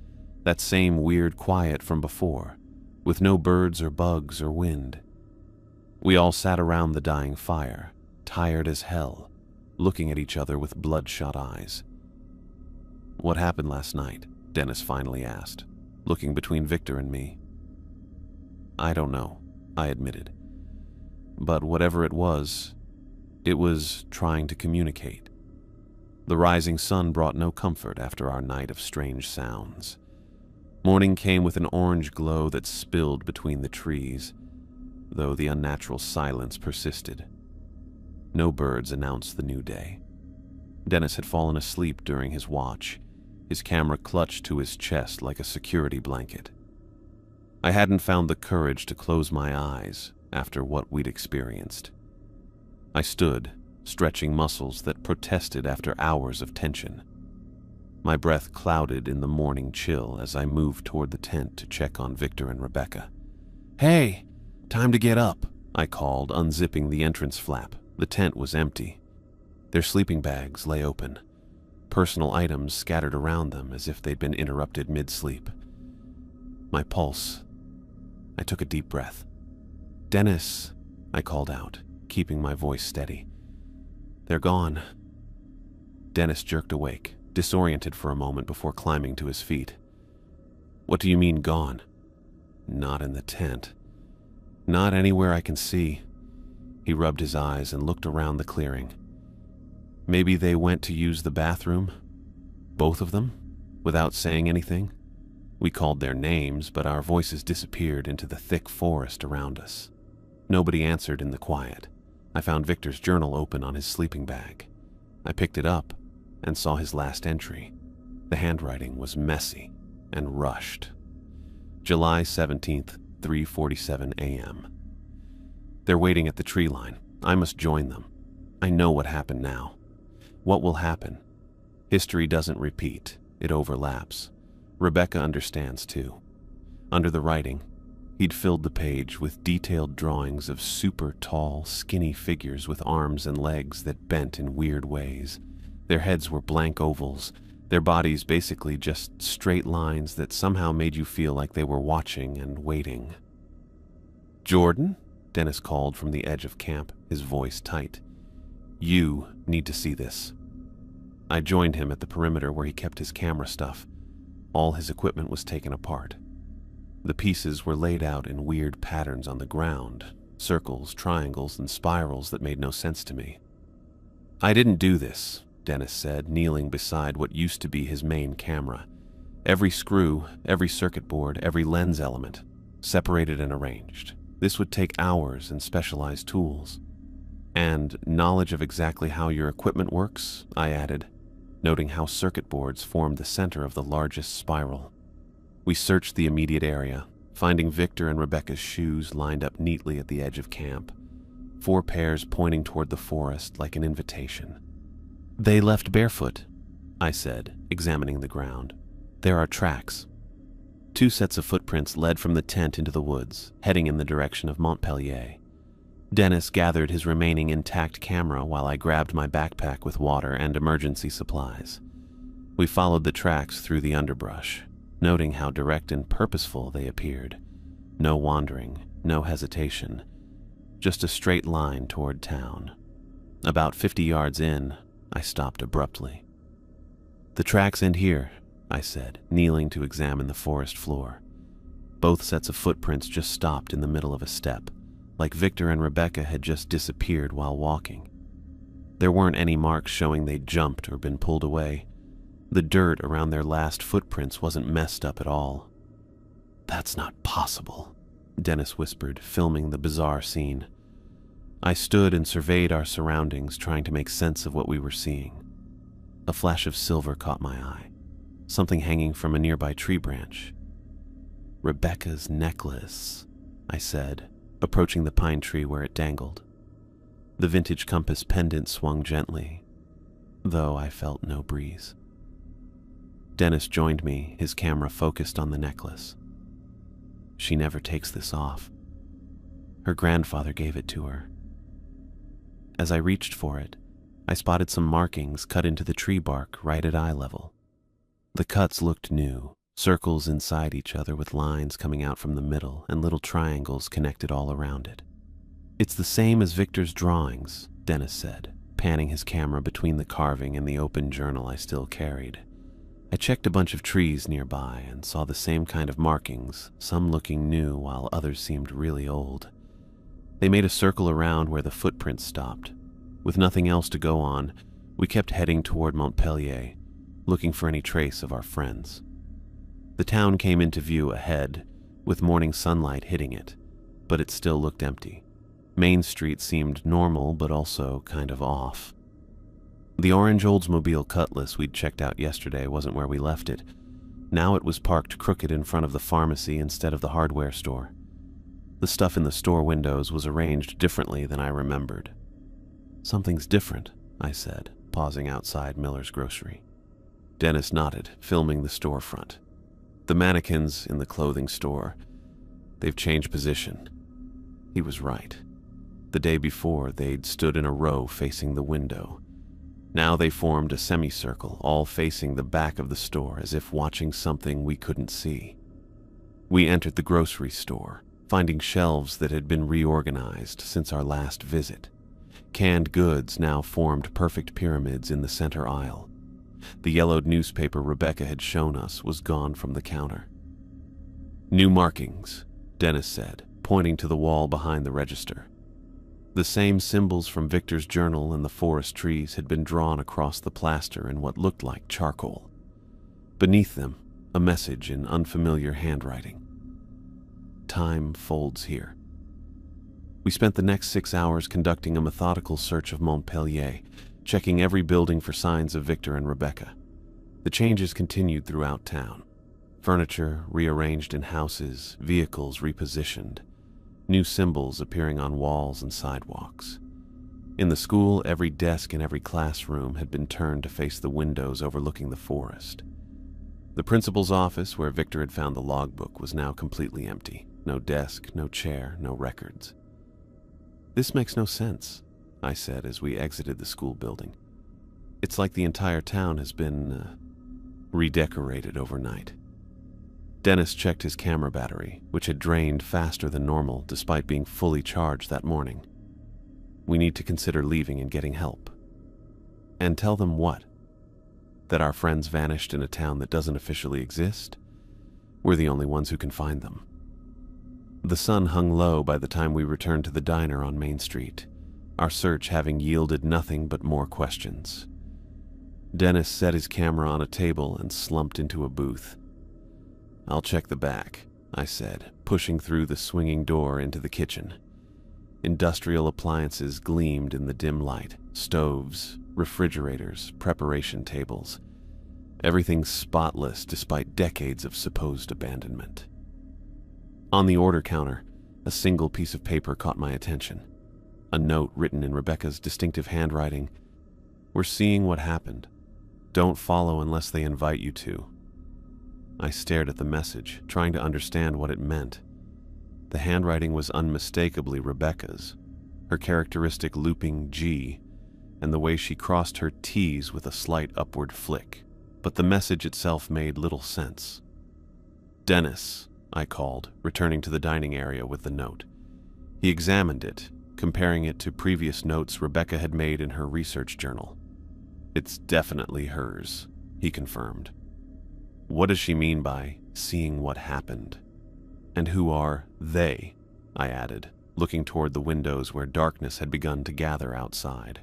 that same weird quiet from before, with no birds or bugs or wind. We all sat around the dying fire, tired as hell, looking at each other with bloodshot eyes. "What happened last night?" Dennis finally asked, looking between Victor and me. "I don't know," I admitted. "But whatever it was trying to communicate." The rising sun brought no comfort after our night of strange sounds. Morning came with an orange glow that spilled between the trees, though the unnatural silence persisted. No birds announced the new day. Dennis had fallen asleep during his watch, his camera clutched to his chest like a security blanket. I hadn't found the courage to close my eyes after what we'd experienced. I stood, stretching muscles that protested after hours of tension. My breath clouded in the morning chill as I moved toward the tent to check on Victor and Rebecca. "Hey, time to get up," I called, unzipping the entrance flap. The tent was empty. Their sleeping bags lay open, personal items scattered around them as if they'd been interrupted mid-sleep. My pulse. I took a deep breath. "Dennis," I called out, keeping my voice steady. "They're gone." Dennis jerked awake, disoriented for a moment before climbing to his feet. "What do you mean gone?" "Not in the tent. Not anywhere I can see." He rubbed his eyes and looked around the clearing. "Maybe they went to use the bathroom? Both of them? Without saying anything?" We called their names, but our voices disappeared into the thick forest around us. Nobody answered in the quiet. I found Victor's journal open on his sleeping bag. I picked it up and saw his last entry. The handwriting was messy and rushed. July 17th, 3:47 a.m. They're waiting at the tree line. I must join them. I know what happened now. What will happen? History doesn't repeat, it overlaps. Rebecca understands too. Under the writing, he'd filled the page with detailed drawings of super tall, skinny figures with arms and legs that bent in weird ways. Their heads were blank ovals, their bodies basically just straight lines that somehow made you feel like they were watching and waiting. "Jordan?" Dennis called from the edge of camp, his voice tight. "You need to see this." I joined him at the perimeter where he kept his camera stuff. All his equipment was taken apart. The pieces were laid out in weird patterns on the ground, circles, triangles, and spirals that made no sense to me. "I didn't do this," Dennis said, kneeling beside what used to be his main camera. "Every screw, every circuit board, every lens element, separated and arranged. This would take hours and specialized tools. And knowledge of exactly how your equipment works," I added, noting how circuit boards formed the center of the largest spiral. We searched the immediate area, finding Victor and Rebecca's shoes lined up neatly at the edge of camp, 4 pairs pointing toward the forest like an invitation. "They left barefoot," I said, examining the ground. "There are tracks." 2 sets of footprints led from the tent into the woods, heading in the direction of Montpellier. Dennis gathered his remaining intact camera while I grabbed my backpack with water and emergency supplies. We followed the tracks through the underbrush, noting how direct and purposeful they appeared. No wandering, no hesitation, just a straight line toward town. About 50 yards in, I stopped abruptly. "The tracks end here," I said, kneeling to examine the forest floor. Both sets of footprints just stopped in the middle of a step, like Victor and Rebecca had just disappeared while walking. There weren't any marks showing they'd jumped or been pulled away. The dirt around their last footprints wasn't messed up at all. "That's not possible," Dennis whispered, filming the bizarre scene. I stood and surveyed our surroundings, trying to make sense of what we were seeing. A flash of silver caught my eye, something hanging from a nearby tree branch. "Rebecca's necklace," I said, approaching the pine tree where it dangled. The vintage compass pendant swung gently, though I felt no breeze. Dennis joined me, his camera focused on the necklace. "She never takes this off. Her grandfather gave it to her." As I reached for it, I spotted some markings cut into the tree bark right at eye level. The cuts looked new, circles inside each other with lines coming out from the middle and little triangles connected all around it. "It's the same as Victor's drawings," Dennis said, panning his camera between the carving and the open journal I still carried. I checked a bunch of trees nearby and saw the same kind of markings, some looking new while others seemed really old. They made a circle around where the footprints stopped. With nothing else to go on, we kept heading toward Montpellier, looking for any trace of our friends. The town came into view ahead, with morning sunlight hitting it, but it still looked empty. Main Street seemed normal, but also kind of off. The orange Oldsmobile Cutlass we'd checked out yesterday wasn't where we left it. Now it was parked crooked in front of the pharmacy instead of the hardware store. The stuff in the store windows was arranged differently than I remembered. "Something's different," I said, pausing outside Miller's grocery. Dennis nodded, filming the storefront. "The mannequins in the clothing store, they've changed position." He was right. The day before, they'd stood in a row facing the window. Now they formed a semicircle, all facing the back of the store as if watching something we couldn't see. We entered the grocery store, finding shelves that had been reorganized since our last visit. Canned goods now formed perfect pyramids in the center aisle. The yellowed newspaper Rebecca had shown us was gone from the counter. "New markings," Dennis said, pointing to the wall behind the register. The same symbols from Victor's journal and the forest trees had been drawn across the plaster in what looked like charcoal. Beneath them, a message in unfamiliar handwriting. "Time folds here." We spent the next 6 hours conducting a methodical search of Montpellier, checking every building for signs of Victor and Rebecca. The changes continued throughout town. Furniture rearranged in houses, vehicles repositioned, new symbols appearing on walls and sidewalks. In the school, every desk in every classroom had been turned to face the windows overlooking the forest. The principal's office, where Victor had found the logbook, was now completely empty. No desk, no chair, no records. "This makes no sense," I said as we exited the school building. "It's like the entire town has been redecorated overnight." Dennis checked his camera battery, which had drained faster than normal despite being fully charged that morning. "We need to consider leaving and getting help." "And tell them what? That our friends vanished in a town that doesn't officially exist? We're the only ones who can find them." The sun hung low by the time we returned to the diner on Main Street, our search having yielded nothing but more questions. Dennis set his camera on a table and slumped into a booth. "I'll check the back," I said, pushing through the swinging door into the kitchen. Industrial appliances gleamed in the dim light, stoves, refrigerators, preparation tables. Everything spotless despite decades of supposed abandonment. On the order counter, a single piece of paper caught my attention. A note written in Rebecca's distinctive handwriting. "We're seeing what happened. Don't follow unless they invite you to." I stared at the message, trying to understand what it meant. The handwriting was unmistakably Rebecca's, her characteristic looping G, and the way she crossed her T's with a slight upward flick. But the message itself made little sense. "Dennis," I called, returning to the dining area with the note. He examined it, comparing it to previous notes Rebecca had made in her research journal. "It's definitely hers," he confirmed. "What does she mean by seeing what happened? And who are they?" I added, looking toward the windows where darkness had begun to gather outside.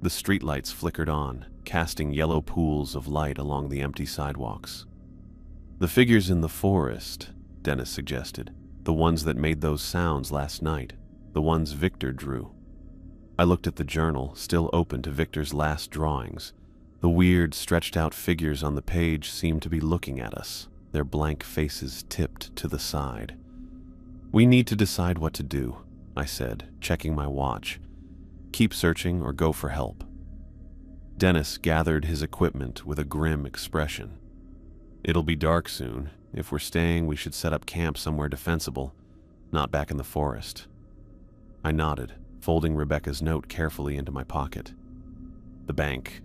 The streetlights flickered on, casting yellow pools of light along the empty sidewalks. "The figures in the forest," Dennis suggested. "The ones that made those sounds last night. The ones Victor drew." I looked at the journal, still open to Victor's last drawings. The weird, stretched-out figures on the page seemed to be looking at us, their blank faces tipped to the side. "We need to decide what to do," I said, checking my watch. "Keep searching or go for help." Dennis gathered his equipment with a grim expression. "It'll be dark soon. If we're staying, we should set up camp somewhere defensible, not back in the forest." I nodded, folding Rebecca's note carefully into my pocket. The bank.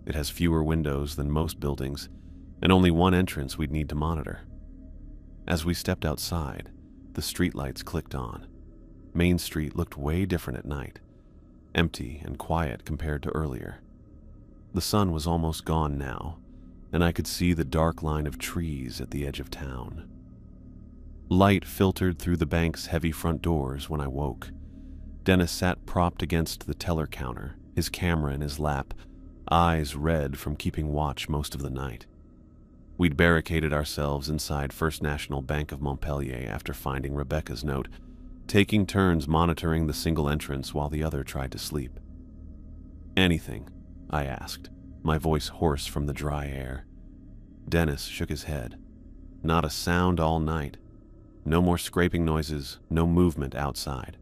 It has fewer windows than most buildings, and only one entrance we'd need to monitor. As we stepped outside, the streetlights clicked on. Main Street looked way different at night, empty and quiet compared to earlier. The sun was almost gone now, and I could see the dark line of trees at the edge of town. Light filtered through the bank's heavy front doors when I woke. Dennis sat propped against the teller counter, his camera in his lap, eyes red from keeping watch most of the night. We'd barricaded ourselves inside First National Bank of Montpellier after finding Rebecca's note, taking turns monitoring the single entrance while the other tried to sleep. "Anything?" I asked, my voice hoarse from the dry air. Dennis shook his head. "Not a sound all night. No more scraping noises, no movement outside."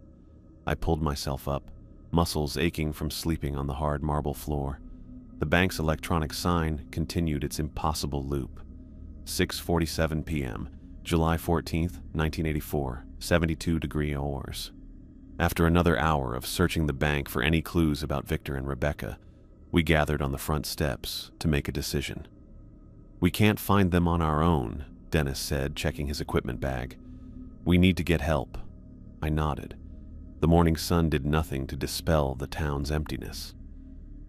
I pulled myself up, muscles aching from sleeping on the hard marble floor. The bank's electronic sign continued its impossible loop. 6:47 p.m., July 14th, 1984, 72-degree hours. After another hour of searching the bank for any clues about Victor and Rebecca, we gathered on the front steps to make a decision. "We can't find them on our own," Dennis said, checking his equipment bag. "We need to get help." I nodded. The morning sun did nothing to dispel the town's emptiness.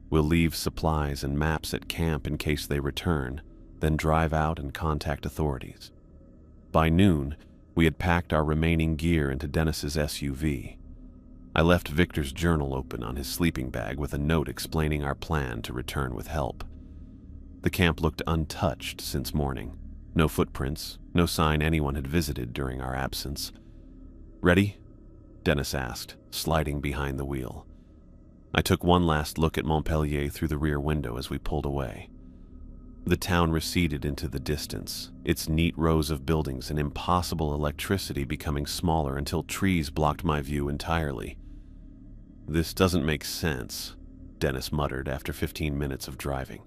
"We'll leave supplies and maps at camp in case they return, then drive out and contact authorities." By noon, we had packed our remaining gear into Dennis's SUV. I left Victor's journal open on his sleeping bag with a note explaining our plan to return with help. The camp looked untouched since morning. No footprints, no sign anyone had visited during our absence. "Ready?" Dennis asked, sliding behind the wheel. I took one last look at Montpellier through the rear window as we pulled away. The town receded into the distance, its neat rows of buildings and impossible electricity becoming smaller until trees blocked my view entirely. "This doesn't make sense," Dennis muttered after 15 minutes of driving.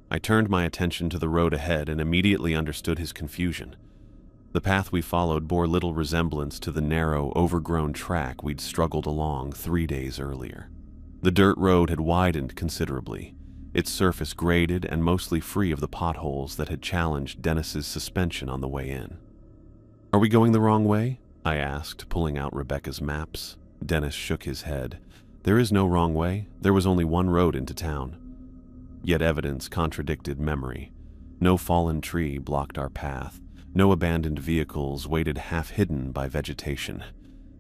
I turned my attention to the road ahead and immediately understood his confusion. The path we followed bore little resemblance to the narrow, overgrown track we'd struggled along 3 days earlier. The dirt road had widened considerably, its surface graded and mostly free of the potholes that had challenged Dennis's suspension on the way in. "Are we going the wrong way?" I asked, pulling out Rebecca's maps. Dennis shook his head. "There is no wrong way. There was only one road into town." Yet evidence contradicted memory. No fallen tree blocked our path. No abandoned vehicles waited half-hidden by vegetation.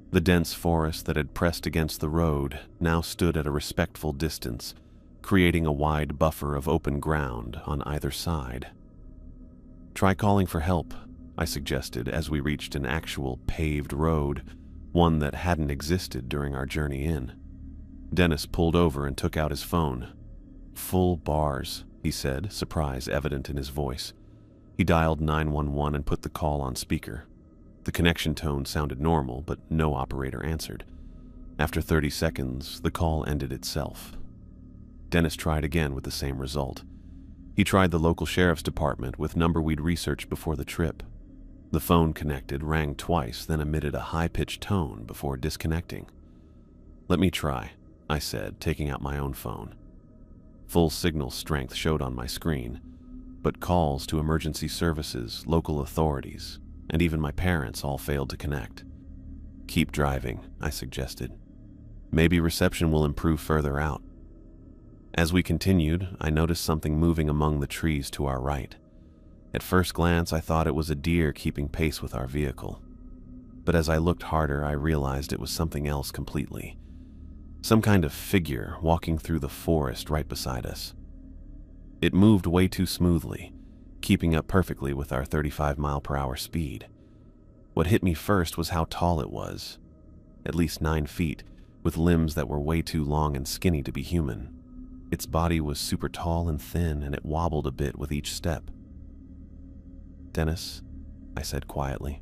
The dense forest that had pressed against the road now stood at a respectful distance, creating a wide buffer of open ground on either side. "Try calling for help," I suggested as we reached an actual paved road, one that hadn't existed during our journey in. Dennis pulled over and took out his phone. "Full bars," he said, surprise evident in his voice. He dialed 911 and put the call on speaker. The connection tone sounded normal, but no operator answered. After 30 seconds, the call ended itself. Dennis tried again with the same result. He tried the local sheriff's department with number we'd researched before the trip. The phone connected, rang twice, then emitted a high-pitched tone before disconnecting. "Let me try," I said, taking out my own phone. Full signal strength showed on my screen, but calls to emergency services, local authorities, and even my parents all failed to connect. "Keep driving," I suggested. "Maybe reception will improve further out." As we continued, I noticed something moving among the trees to our right. At first glance, I thought it was a deer keeping pace with our vehicle. But as I looked harder, I realized it was something else completely. Some kind of figure walking through the forest right beside us. It moved way too smoothly, keeping up perfectly with our 35-mile-per-hour speed. What hit me first was how tall it was. At least 9 feet, with limbs that were way too long and skinny to be human. Its body was super tall and thin, and it wobbled a bit with each step. "Dennis," I said quietly,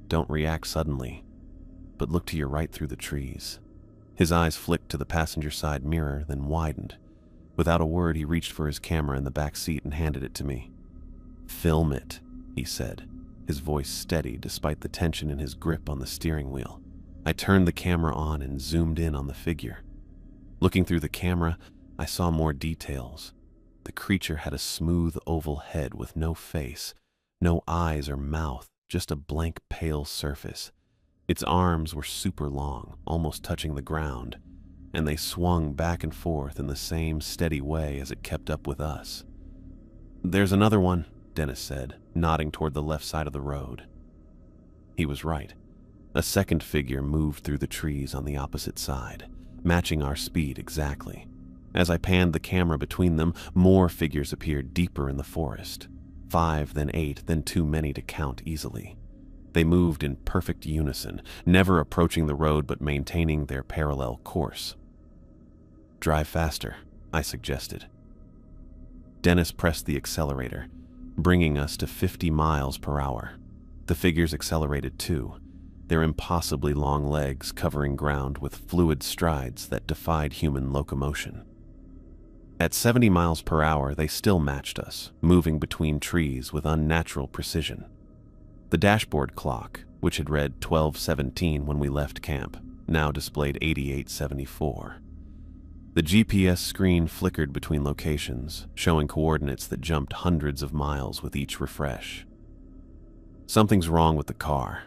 "don't react suddenly, but look to your right through the trees." His eyes flicked to the passenger side mirror, then widened. Without a word, he reached for his camera in the back seat and handed it to me. "Film it," he said, his voice steady despite the tension in his grip on the steering wheel. I turned the camera on and zoomed in on the figure. Looking through the camera, I saw more details. The creature had a smooth oval head with no face, no eyes or mouth, just a blank pale surface. Its arms were super long, almost touching the ground, and they swung back and forth in the same steady way as it kept up with us. "There's another one," Dennis said, nodding toward the left side of the road. He was right. A second figure moved through the trees on the opposite side, matching our speed exactly. As I panned the camera between them, more figures appeared deeper in the forest. 5, then 8, then too many to count easily. They moved in perfect unison, never approaching the road but maintaining their parallel course. "Drive faster," I suggested. Dennis pressed the accelerator, bringing us to 50 miles per hour. The figures accelerated too, their impossibly long legs covering ground with fluid strides that defied human locomotion. At 70 miles per hour, they still matched us, moving between trees with unnatural precision. The dashboard clock, which had read 12:17 when we left camp, now displayed 88:74. The GPS screen flickered between locations, showing coordinates that jumped hundreds of miles with each refresh. "Something's wrong with the car,"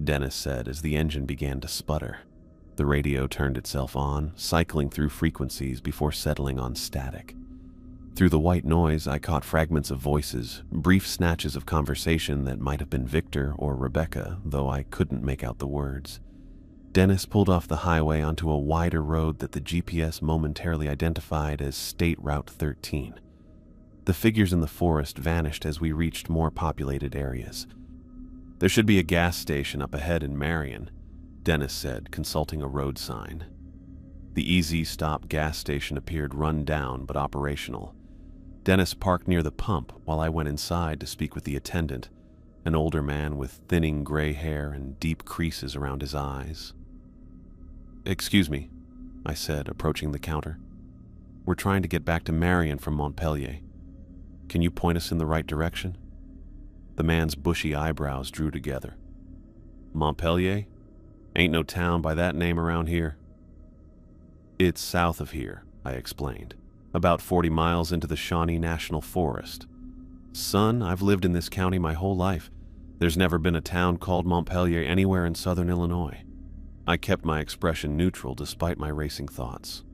Dennis said as the engine began to sputter. The radio turned itself on, cycling through frequencies before settling on static. Through the white noise, I caught fragments of voices, brief snatches of conversation that might have been Victor or Rebecca, though I couldn't make out the words. Dennis pulled off the highway onto a wider road that the GPS momentarily identified as State Route 13. The figures in the forest vanished as we reached more populated areas. "There should be a gas station up ahead in Marion," Dennis said, consulting a road sign. The Easy Stop gas station appeared run down but operational. Dennis parked near the pump while I went inside to speak with the attendant, an older man with thinning gray hair and deep creases around his eyes. "Excuse me," I said, approaching the counter. "We're trying to get back to Marion from Montpelier. Can you point us in the right direction?" The man's bushy eyebrows drew together. "Montpelier? Ain't no town by that name around here." "It's south of here," I explained, "about 40 miles into the Shawnee National Forest. Son, I've lived in this county my whole life. There's never been a town called Montpelier anywhere in southern Illinois." I kept my expression neutral despite my racing thoughts.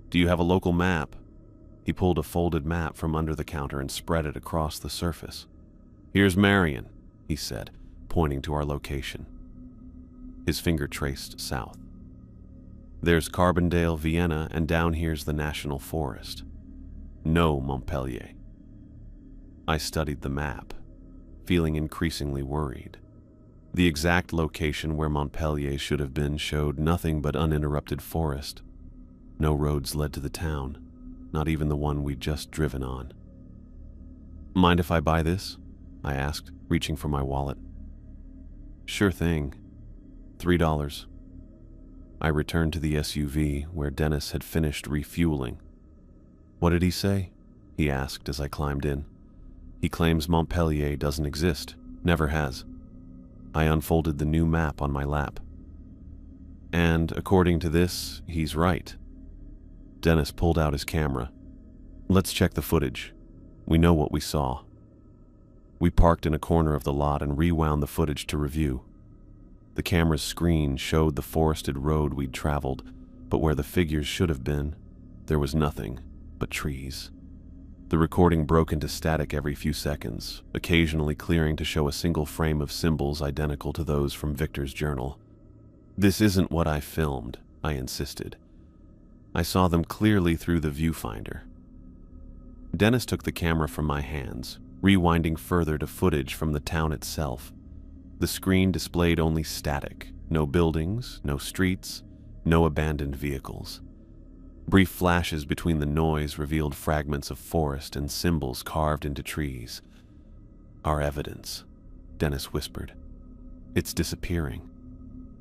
"Do you have a local map?" He pulled a folded map from under the counter and spread it across the surface. "Here's Marion," he said, pointing to our location. His finger traced south. "There's Carbondale, Vienna, and down here's the National Forest. No Montpelier." I studied the map, feeling increasingly worried. The exact location where Montpelier should have been showed nothing but uninterrupted forest. No roads led to the town, not even the one we'd just driven on. "Mind if I buy this?" I asked, reaching for my wallet. "Sure thing. $3. I returned to the SUV where Dennis had finished refueling. "What did he say?" he asked as I climbed in. "He claims Montpelier doesn't exist, never has." I unfolded the new map on my lap. "And according to this, he's right." Dennis pulled out his camera. "Let's check the footage. We know what we saw." We parked in a corner of the lot and rewound the footage to review. The camera's screen showed the forested road we'd traveled, but where the figures should have been, there was nothing but trees. The recording broke into static every few seconds, occasionally clearing to show a single frame of symbols identical to those from Victor's journal. "This isn't what I filmed," I insisted. "I saw them clearly through the viewfinder." Dennis took the camera from my hands, rewinding further to footage from the town itself. The screen displayed only static, no buildings, no streets, no abandoned vehicles. Brief flashes between the noise revealed fragments of forest and symbols carved into trees. "Our evidence," Dennis whispered. "It's disappearing."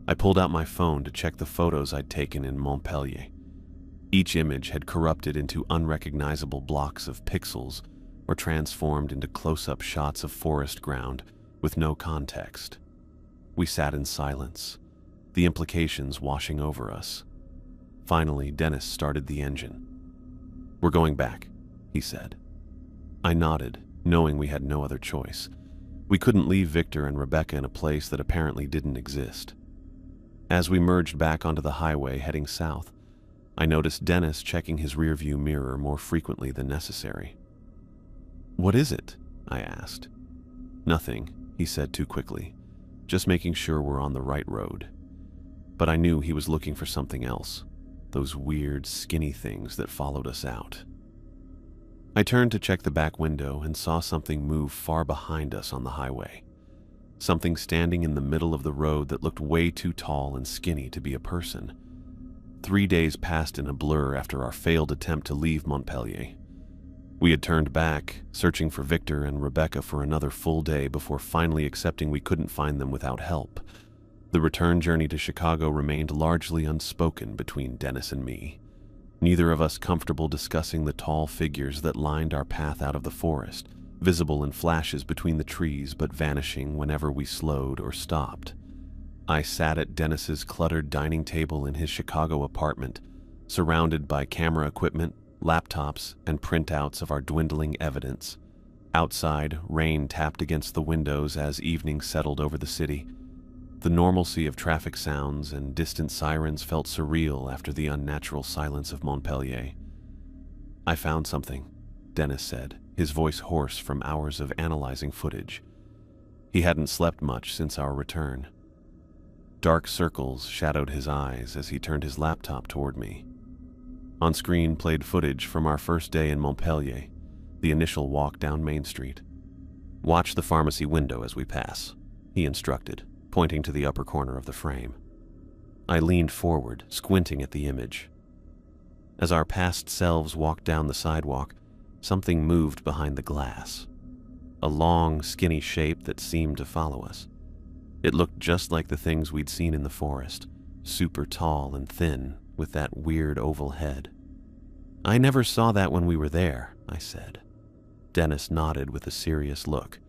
I pulled out my phone to check the photos I'd taken in Montpelier. Each image had corrupted into unrecognizable blocks of pixels or transformed into close-up shots of forest ground with no context. We sat in silence, the implications washing over us. Finally, Dennis started the engine. "We're going back," he said. I nodded, knowing we had no other choice. We couldn't leave Victor and Rebecca in a place that apparently didn't exist. As we merged back onto the highway heading south, I noticed Dennis checking his rearview mirror more frequently than necessary. "What is it?" I asked. "Nothing," he said too quickly. "Just making sure we're on the right road." But I knew he was looking for something else, those weird, skinny things that followed us out. I turned to check the back window and saw something move far behind us on the highway. Something standing in the middle of the road that looked way too tall and skinny to be a person. 3 days passed in a blur after our failed attempt to leave Montpellier. We had turned back, searching for Victor and Rebecca for another full day before finally accepting we couldn't find them without help. The return journey to Chicago remained largely unspoken between Dennis and me. Neither of us comfortable discussing the tall figures that lined our path out of the forest, visible in flashes between the trees but vanishing whenever we slowed or stopped. I sat at Dennis's cluttered dining table in his Chicago apartment, surrounded by camera equipment, laptops, and printouts of our dwindling evidence. Outside, rain tapped against the windows as evening settled over the city. The normalcy of traffic sounds and distant sirens felt surreal after the unnatural silence of Montpellier. "I found something," Dennis said, his voice hoarse from hours of analyzing footage. He hadn't slept much since our return. Dark circles shadowed his eyes as he turned his laptop toward me. On screen played footage from our first day in Montpellier, the initial walk down Main Street. "Watch the pharmacy window as we pass," he instructed, pointing to the upper corner of the frame. I leaned forward, squinting at the image. As our past selves walked down the sidewalk, something moved behind the glass. A long, skinny shape that seemed to follow us. It looked just like the things we'd seen in the forest, super tall and thin, with that weird oval head. "I never saw that when we were there," I said. Dennis nodded with a serious look.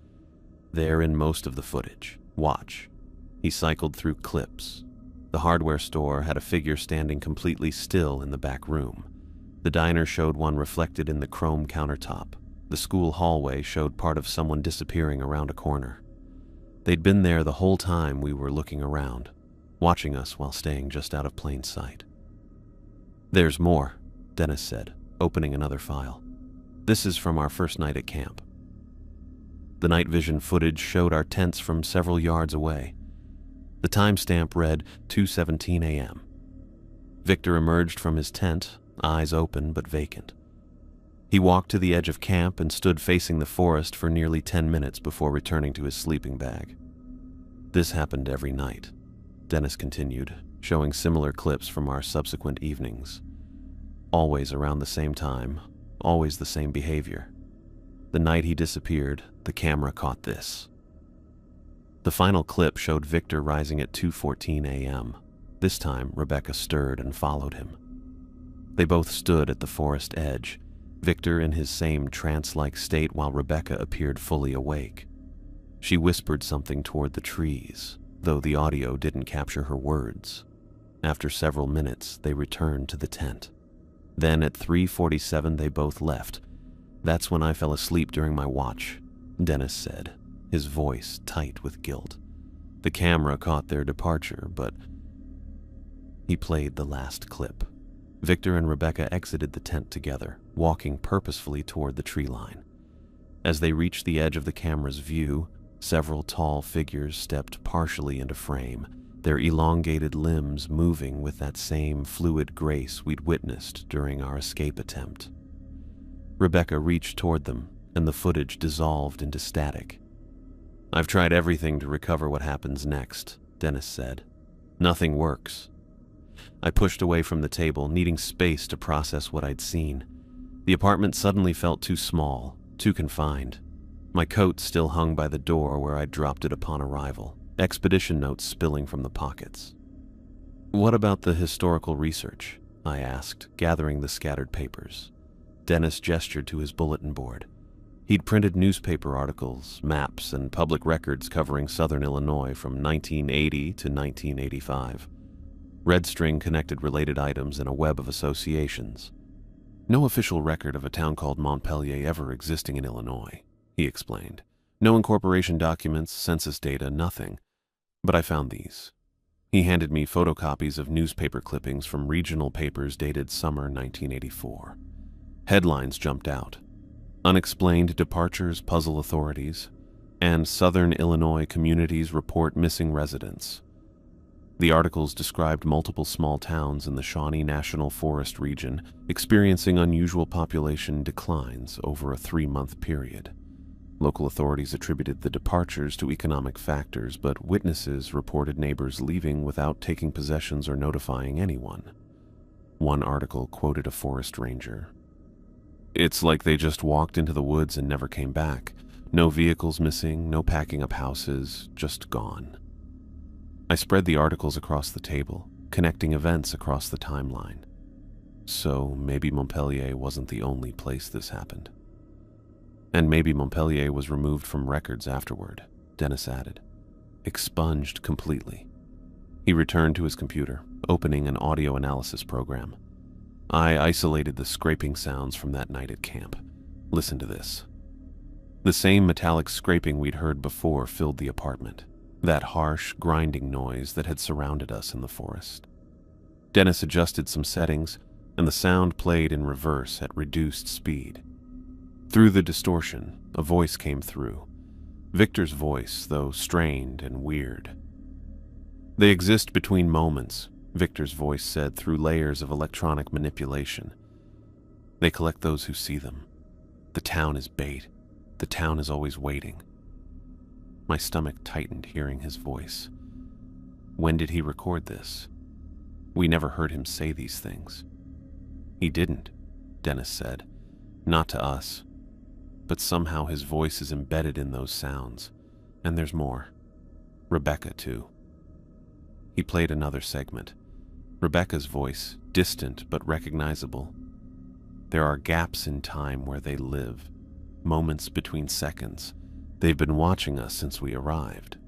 "They're in most of the footage. Watch." He cycled through clips. The hardware store had a figure standing completely still in the back room. The diner showed one reflected in the chrome countertop. The school hallway showed part of someone disappearing around a corner. They'd been there the whole time we were looking around, watching us while staying just out of plain sight. "There's more," Dennis said, opening another file. "This is from our first night at camp." The night vision footage showed our tents from several yards away. The timestamp read 2:17 a.m. Victor emerged from his tent, eyes open but vacant. He walked to the edge of camp and stood facing the forest for nearly 10 minutes before returning to his sleeping bag. "This happened every night," Dennis continued, showing similar clips from our subsequent evenings. "Always around the same time, always the same behavior. The night he disappeared, the camera caught this." The final clip showed Victor rising at 2:14 a.m. This time, Rebecca stirred and followed him. They both stood at the forest edge, Victor in his same trance-like state while Rebecca appeared fully awake. She whispered something toward the trees, though the audio didn't capture her words. After several minutes, they returned to the tent. Then at 3:47 they both left. "That's when I fell asleep during my watch," Dennis said, his voice tight with guilt. "The camera caught their departure, but..." He played the last clip. Victor and Rebecca exited the tent together, walking purposefully toward the tree line. As they reached the edge of the camera's view, several tall figures stepped partially into frame, their elongated limbs moving with that same fluid grace we'd witnessed during our escape attempt. Rebecca reached toward them, and the footage dissolved into static. "I've tried everything to recover what happens next," Dennis said. "Nothing works." I pushed away from the table, needing space to process what I'd seen. The apartment suddenly felt too small, too confined. My coat still hung by the door where I'd dropped it upon arrival, expedition notes spilling from the pockets. "What about the historical research?" I asked, gathering the scattered papers. Dennis gestured to his bulletin board. He'd printed newspaper articles, maps, and public records covering southern Illinois from 1980 to 1985. Red string connected related items in a web of associations. No official record of a town called Montpelier ever existing in Illinois, he explained. No incorporation documents, census data, nothing. But I found these. He handed me photocopies of newspaper clippings from regional papers dated summer 1984. Headlines jumped out. Unexplained departures puzzle authorities, and Southern Illinois communities report missing residents. The articles described multiple small towns in the Shawnee National Forest region experiencing unusual population declines over a 3-month period. Local authorities attributed the departures to economic factors, but witnesses reported neighbors leaving without taking possessions or notifying anyone. One article quoted a forest ranger. "It's like they just walked into the woods and never came back. No vehicles missing, no packing up houses, just gone." I spread the articles across the table, connecting events across the timeline. So maybe Montpelier wasn't the only place this happened. And maybe Montpelier was removed from records afterward, Dennis added. Expunged completely. He returned to his computer, opening an audio analysis program. I isolated the scraping sounds from that night at camp. Listen to this. The same metallic scraping we'd heard before filled the apartment, that harsh, grinding noise that had surrounded us in the forest. Dennis adjusted some settings, and the sound played in reverse at reduced speed. Through the distortion, a voice came through. Victor's voice, though strained and weird. "They exist between moments," Victor's voice said through layers of electronic manipulation. "They collect those who see them. The town is bait. The town is always waiting." My stomach tightened hearing his voice. When did he record this? We never heard him say these things. "He didn't," Dennis said. "Not to us. But somehow his voice is embedded in those sounds. And there's more. Rebecca, too." He played another segment. Rebecca's voice, distant but recognizable. "There are gaps in time where they live, moments between seconds. They've been watching us since we arrived."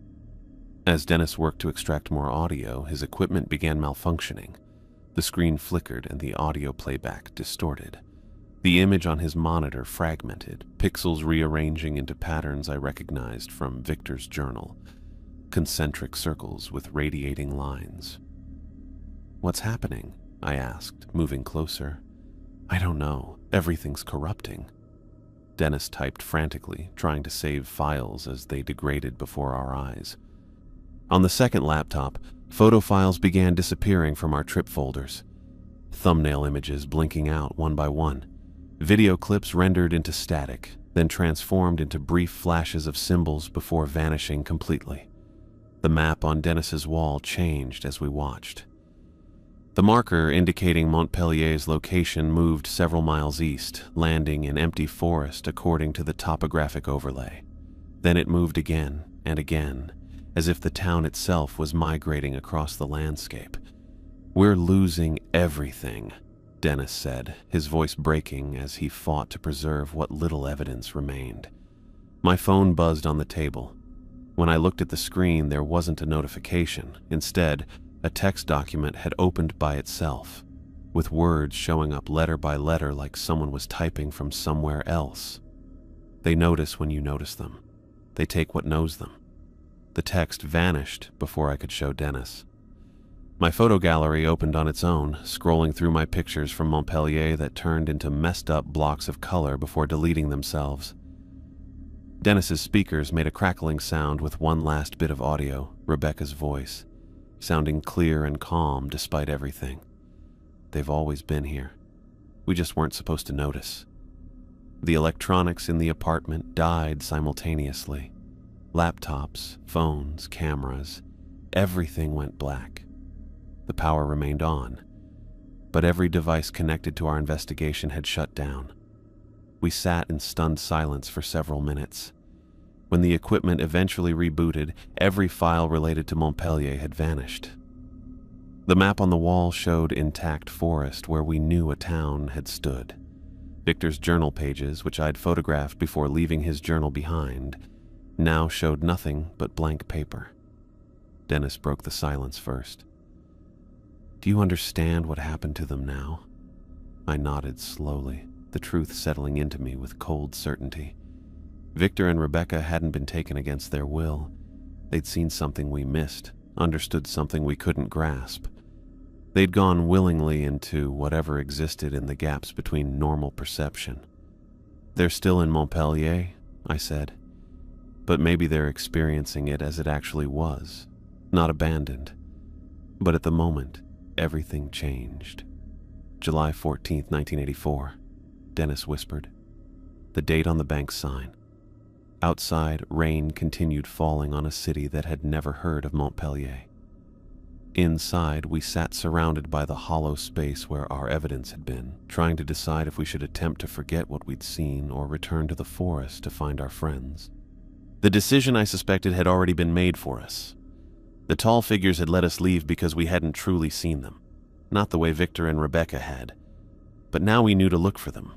As Dennis worked to extract more audio, his equipment began malfunctioning. The screen flickered and the audio playback distorted. The image on his monitor fragmented, pixels rearranging into patterns I recognized from Victor's journal. Concentric circles with radiating lines. "What's happening?" I asked, moving closer. "I don't know. Everything's corrupting." Dennis typed frantically, trying to save files as they degraded before our eyes. On the second laptop, photo files began disappearing from our trip folders. Thumbnail images blinking out one by one. Video clips rendered into static, then transformed into brief flashes of symbols before vanishing completely. The map on Dennis's wall changed as we watched. The marker indicating Montpelier's location moved several miles east, landing in empty forest according to the topographic overlay. Then it moved again and again, as if the town itself was migrating across the landscape. "We're losing everything," Dennis said, his voice breaking as he fought to preserve what little evidence remained. My phone buzzed on the table. When I looked at the screen, there wasn't a notification. Instead, a text document had opened by itself, with words showing up letter by letter like someone was typing from somewhere else. "They notice when you notice them. They take what knows them." The text vanished before I could show Dennis. My photo gallery opened on its own, scrolling through my pictures from Montpelier that turned into messed up blocks of color before deleting themselves. Dennis's speakers made a crackling sound with one last bit of audio, Rebecca's voice, sounding clear and calm despite everything. "They've always been here. We just weren't supposed to notice." The electronics in the apartment died simultaneously. Laptops, phones, cameras, everything went black. The power remained on, but every device connected to our investigation had shut down. We sat in stunned silence for several minutes. When the equipment eventually rebooted, every file related to Montpelier had vanished. The map on the wall showed intact forest where we knew a town had stood. Victor's journal pages, which I'd photographed before leaving his journal behind, now showed nothing but blank paper. Dennis broke the silence first. "Do you understand what happened to them now?" I nodded slowly, the truth settling into me with cold certainty. Victor and Rebecca hadn't been taken against their will. They'd seen something we missed, understood something we couldn't grasp. They'd gone willingly into whatever existed in the gaps between normal perception. "They're still in Montpellier," I said, "but maybe they're experiencing it as it actually was, not abandoned." But at the moment, everything changed. July 14th, 1984, Dennis whispered. The date on the bank sign. Outside, rain continued falling on a city that had never heard of Montpellier. Inside, we sat surrounded by the hollow space where our evidence had been, trying to decide if we should attempt to forget what we'd seen or return to the forest to find our friends. The decision, I suspected, had already been made for us. The tall figures had let us leave because we hadn't truly seen them, not the way Victor and Rebecca had. But now we knew to look for them,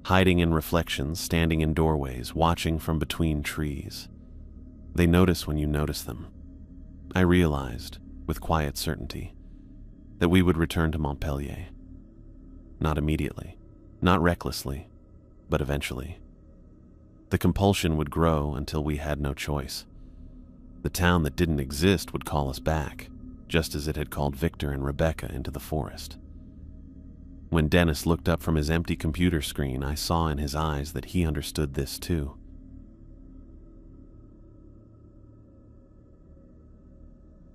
hiding in reflections, standing in doorways, watching from between trees. They notice when you notice them. I realized, with quiet certainty, that we would return to Montpellier. Not immediately, not recklessly, but eventually. The compulsion would grow until we had no choice. The town that didn't exist would call us back, just as it had called Victor and Rebecca into the forest. When Dennis looked up from his empty computer screen, I saw in his eyes that he understood this too.